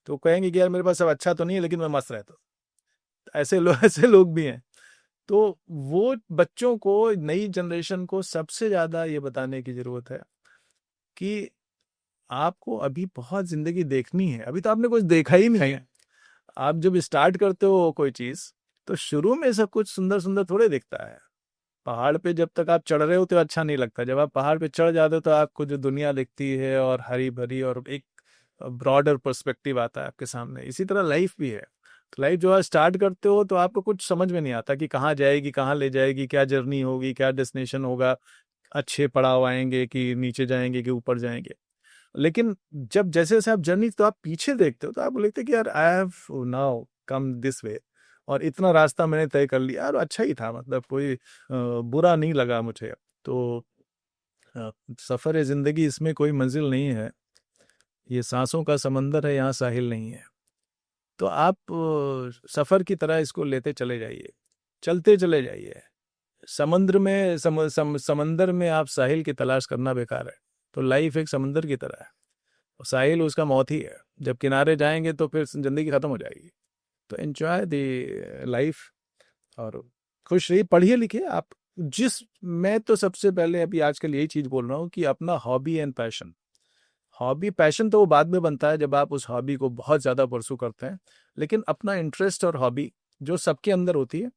तो कहेंगे कि यार मेरे पास सब अच्छा तो नहीं है लेकिन मैं मस्त रहता हूँ. ऐसे लोग ऐसे लोग भी हैं. तो वो बच्चों को, नई जनरेशन को सबसे ज्यादा ये बताने की जरूरत है कि आपको अभी बहुत जिंदगी देखनी है, अभी तो आपने कुछ देखा ही नहीं है. आप जब स्टार्ट करते हो कोई चीज तो शुरू में सब कुछ सुंदर सुंदर थोड़े दिखता है. पहाड़ पे जब तक आप चढ़ रहे हो तो अच्छा नहीं लगता, जब आप पहाड़ पे चढ़ जाते हो तो आपको जो दुनिया दिखती है और हरी भरी और एक ब्रॉडर पर्सपेक्टिव आता है आपके सामने. इसी तरह लाइफ भी है. तो लाइफ जो आप स्टार्ट करते हो तो आपको कुछ समझ में नहीं आता कि कहाँ जाएगी, कहाँ ले जाएगी, क्या जर्नी होगी, क्या डेस्टिनेशन होगा, अच्छे पड़ाव आएंगे कि नीचे जाएंगे कि ऊपर जाएंगे. लेकिन जब जैसे जैसे आप जर्नी, तो आप पीछे देखते हो तो आप बोलते कि यार I have now come this way, और इतना रास्ता मैंने तय कर लिया और अच्छा ही था, मतलब कोई बुरा नहीं लगा मुझे. तो सफ़र है ज़िंदगी, इसमें कोई मंजिल नहीं है, ये सांसों का समंदर है, यहाँ साहिल नहीं है. तो आप सफ़र की तरह इसको लेते चले जाइए, चलते चले जाइए. समुद्र में समंदर में आप साहिल की तलाश करना बेकार है. तो लाइफ एक समंदर की तरह है, और साहिल उसका मौत ही है. जब किनारे जाएंगे तो फिर जिंदगी खत्म हो जाएगी. तो एंजॉय द लाइफ और खुश रहिए, पढ़िए लिखिए आप. मैं तो सबसे पहले अभी आजकल यही चीज बोल रहा हूँ कि अपना hobby and passion, hobby passion तो वो बाद में बनता है जब आप उस हॉबी को बहुत ज्यादा परसू करते हैं, लेकिन अपना इंटरेस्ट और हॉबी जो सबके अंदर होती है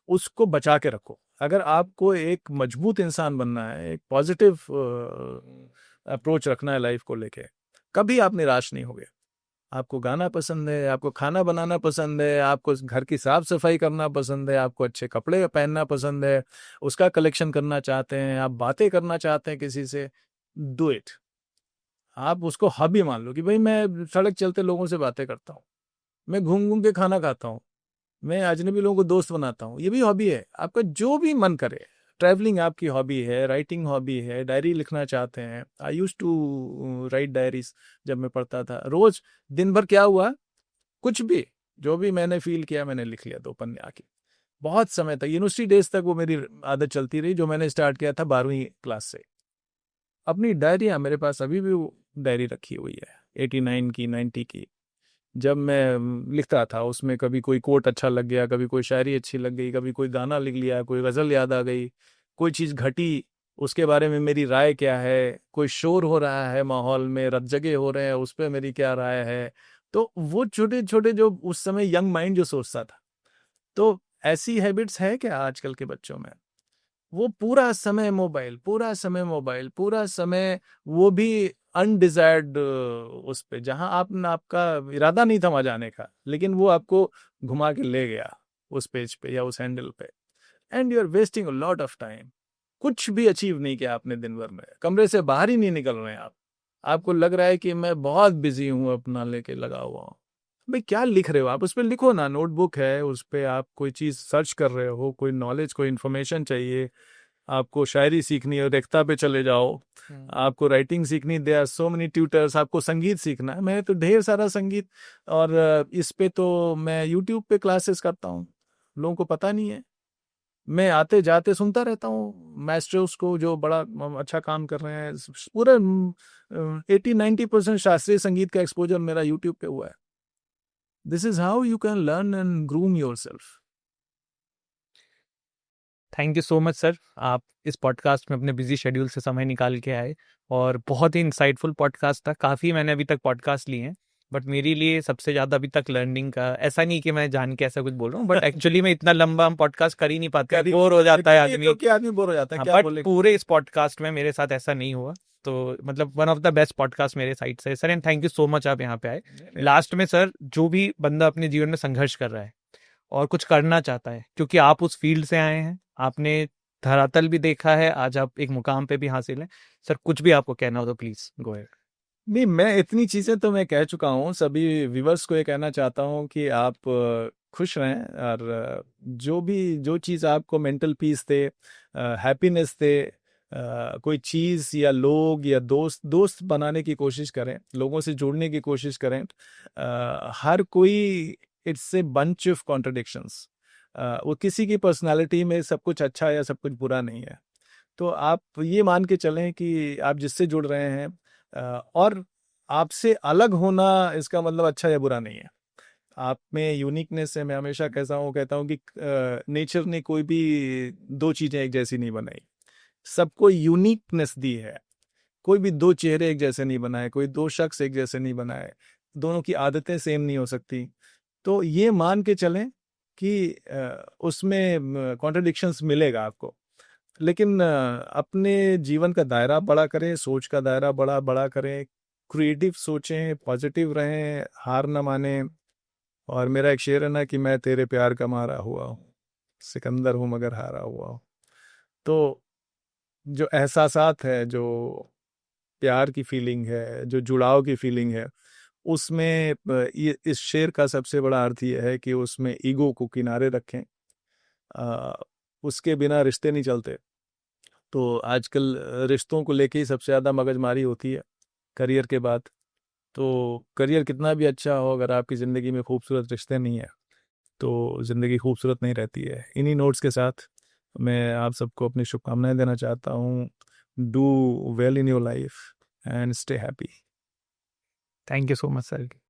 उसको बचा के रखो. अगर आपको एक मजबूत इंसान बनना है, एक पॉजिटिव अप्रोच रखना है लाइफ को लेके, कभी आप निराश नहीं होगे. आपको गाना पसंद है, आपको खाना बनाना पसंद है, आपको घर की साफ सफाई करना पसंद है, आपको अच्छे कपड़े पहनना पसंद है, उसका कलेक्शन करना चाहते हैं, आप बातें करना चाहते हैं किसी से, डू इट. आप उसको हॉबी मान लो कि भाई मैं सड़क चलते लोगों से बातें करता हूँ, मैं घूम घूम के खाना खाता हूँ, मैं अजनबी लोगों को दोस्त बनाता हूँ, ये भी हॉबी है. आपका जो भी मन करे, ट्रैवलिंग आपकी हॉबी है, राइटिंग हॉबी है, डायरी लिखना चाहते हैं. आई यूज टू राइट डायरीज. जब मैं पढ़ता था रोज, दिन भर क्या हुआ, कुछ भी, जो भी मैंने फील किया मैंने लिख लिया 2 पन्ने आके. बहुत समय तक, यूनिवर्सिटी डेज तक वो मेरी आदत चलती रही, जो मैंने स्टार्ट किया था 12वीं क्लास से. अपनी डायरियाँ मेरे पास अभी भी वो डायरी रखी हुई है 89 की 90 की। जब मैं लिखता था उसमें कभी कोई कोट अच्छा लग गया, कभी कोई शायरी अच्छी लग गई, कभी कोई गाना लिख लिया, कोई गज़ल याद आ गई, कोई चीज़ घटी उसके बारे में मेरी राय क्या है, कोई शोर हो रहा है माहौल में, रज्जगे हो रहे हैं उस पे मेरी क्या राय है। तो वो छोटे-छोटे जो उस समय यंग माइंड जो सोचता था, तो ऐसी हैबिट्स है क्या आजकल के बच्चों में? वो पूरा समय मोबाइल, पूरा समय मोबाइल, पूरा समय वो भी अनडिजायर्ड उस पे जहाँ आपका इरादा नहीं था वहाँ जाने का, लेकिन वो आपको घुमा के ले गया उस पेज पे या उस हैंडल पे and you are wasting a lot of time. कुछ भी अचीव नहीं किया आपने दिन भर में, कमरे से बाहर ही नहीं निकल रहे हैं आप। आपको लग रहा है कि मैं बहुत बिजी हूँ अपना लेके लगा हुआ हूँ। भाई क्या लिख रहे हो आप? उस पे लिखो ना, नोटबुक है उस पे आप कोई चीज़ सर्च कर रहे हो, कोई नॉलेज कोई इन्फॉर्मेशन चाहिए, आपको शायरी सीखनी है रेख्ता पे चले जाओ, आपको राइटिंग सीखनी, they are so many tutors, आपको संगीत सीखना है, मैं तो ढेर सारा संगीत और इस पे तो मैं यूट्यूब पे क्लासेस करता हूँ, लोगों को पता नहीं है। मैं आते जाते सुनता रहता हूँ मास्टर्स को जो बड़ा अच्छा काम कर रहे हैं। पूरा 80-90% शास्त्रीय संगीत का एक्सपोजर मेरा यूट्यूब पे हुआ है। This is how you can learn and groom your self. Thank you so much sir, आप इस पॉडकास्ट में अपने बिजी शेड्यूल से समय निकाल के आए और बहुत ही इंसाइटफुल पॉडकास्ट था। काफ़ी मैंने अभी तक पॉडकास्ट लिए हैं, बट मेरे लिए सबसे ज़्यादा अभी तक लर्निंग का, ऐसा नहीं कि मैं जान के ऐसा कुछ बोल रहा हूँ, बट एक्चुअली में इतना लंबा हम पॉडकास्ट कर ही नहीं पाते, बोर हो जाता है आदमी। क्या आदमी बोर हो जाता है, क्या बट बोले। पूरे इस पॉडकास्ट में मेरे साथ ऐसा नहीं हुआ, तो मतलब one of the best podcast मेरे साइड से sir, and thank you so much आप यहाँ पे आए। लास्ट में सर, जो भी बंदा अपने जीवन में संघर्ष कर रहा है और कुछ करना चाहता है, क्योंकि आप उस फील्ड से आए हैं, आपने धरातल भी देखा है, आज आप एक मुकाम पे भी हासिल है सर, कुछ भी आपको कहना हो तो प्लीज गो अहेड। नहीं, मैं इतनी चीज़ें तो मैं कह चुका हूँ। सभी व्यूवर्स को ये कहना चाहता हूँ कि आप खुश रहें और जो चीज़ आपको मेंटल पीस दे, हैप्पीनेस दे, कोई चीज़ या लोग या दोस्त दोस्त बनाने की कोशिश करें, लोगों से जुड़ने की कोशिश करें। हर कोई it's a bunch of contradictions. वो किसी की पर्सनालिटी में सब कुछ अच्छा या सब कुछ बुरा नहीं है। तो आप ये मान के चलें कि आप जिससे जुड़ रहे हैं और आपसे अलग होना इसका मतलब अच्छा या बुरा नहीं है। आप में यूनिकनेस है। मैं हमेशा कहता हूँ कि नेचर ने कोई भी दो चीजें एक जैसी नहीं बनाई, सबको यूनिकनेस दी है। कोई भी दो चेहरे एक जैसे नहीं बनाए, कोई दो शख्स एक जैसे नहीं बनाए, दोनों की आदतें सेम नहीं हो सकती। तो ये मान के चलें कि उसमें कॉन्ट्रडिक्शंस मिलेगा आपको, लेकिन अपने जीवन का दायरा बड़ा करें, सोच का दायरा बड़ा बड़ा करें, क्रिएटिव सोचें, पॉजिटिव रहें, हार न माने। और मेरा एक शेर है ना कि मैं तेरे प्यार का मारा हुआ हूँ, सिकंदर हूँ मगर हारा हुआ हूँ। तो जो एहसासात है, जो प्यार की फीलिंग है, जो जुड़ाव की फीलिंग है, उसमें ये इस शेर का सबसे बड़ा अर्थ ये है कि उसमें ईगो को किनारे रखें। अ, उसके बिना रिश्ते नहीं चलते। तो आजकल रिश्तों को लेके ही सबसे ज़्यादा मगजमारी होती है करियर के बाद। तो करियर कितना भी अच्छा हो, अगर आपकी ज़िंदगी में खूबसूरत रिश्ते नहीं है तो ज़िंदगी खूबसूरत नहीं रहती है। इन्हीं नोट्स के साथ मैं आप सबको अपनी शुभकामनाएं देना चाहता हूँ। Do well in your life and stay happy. Thank you so much sir.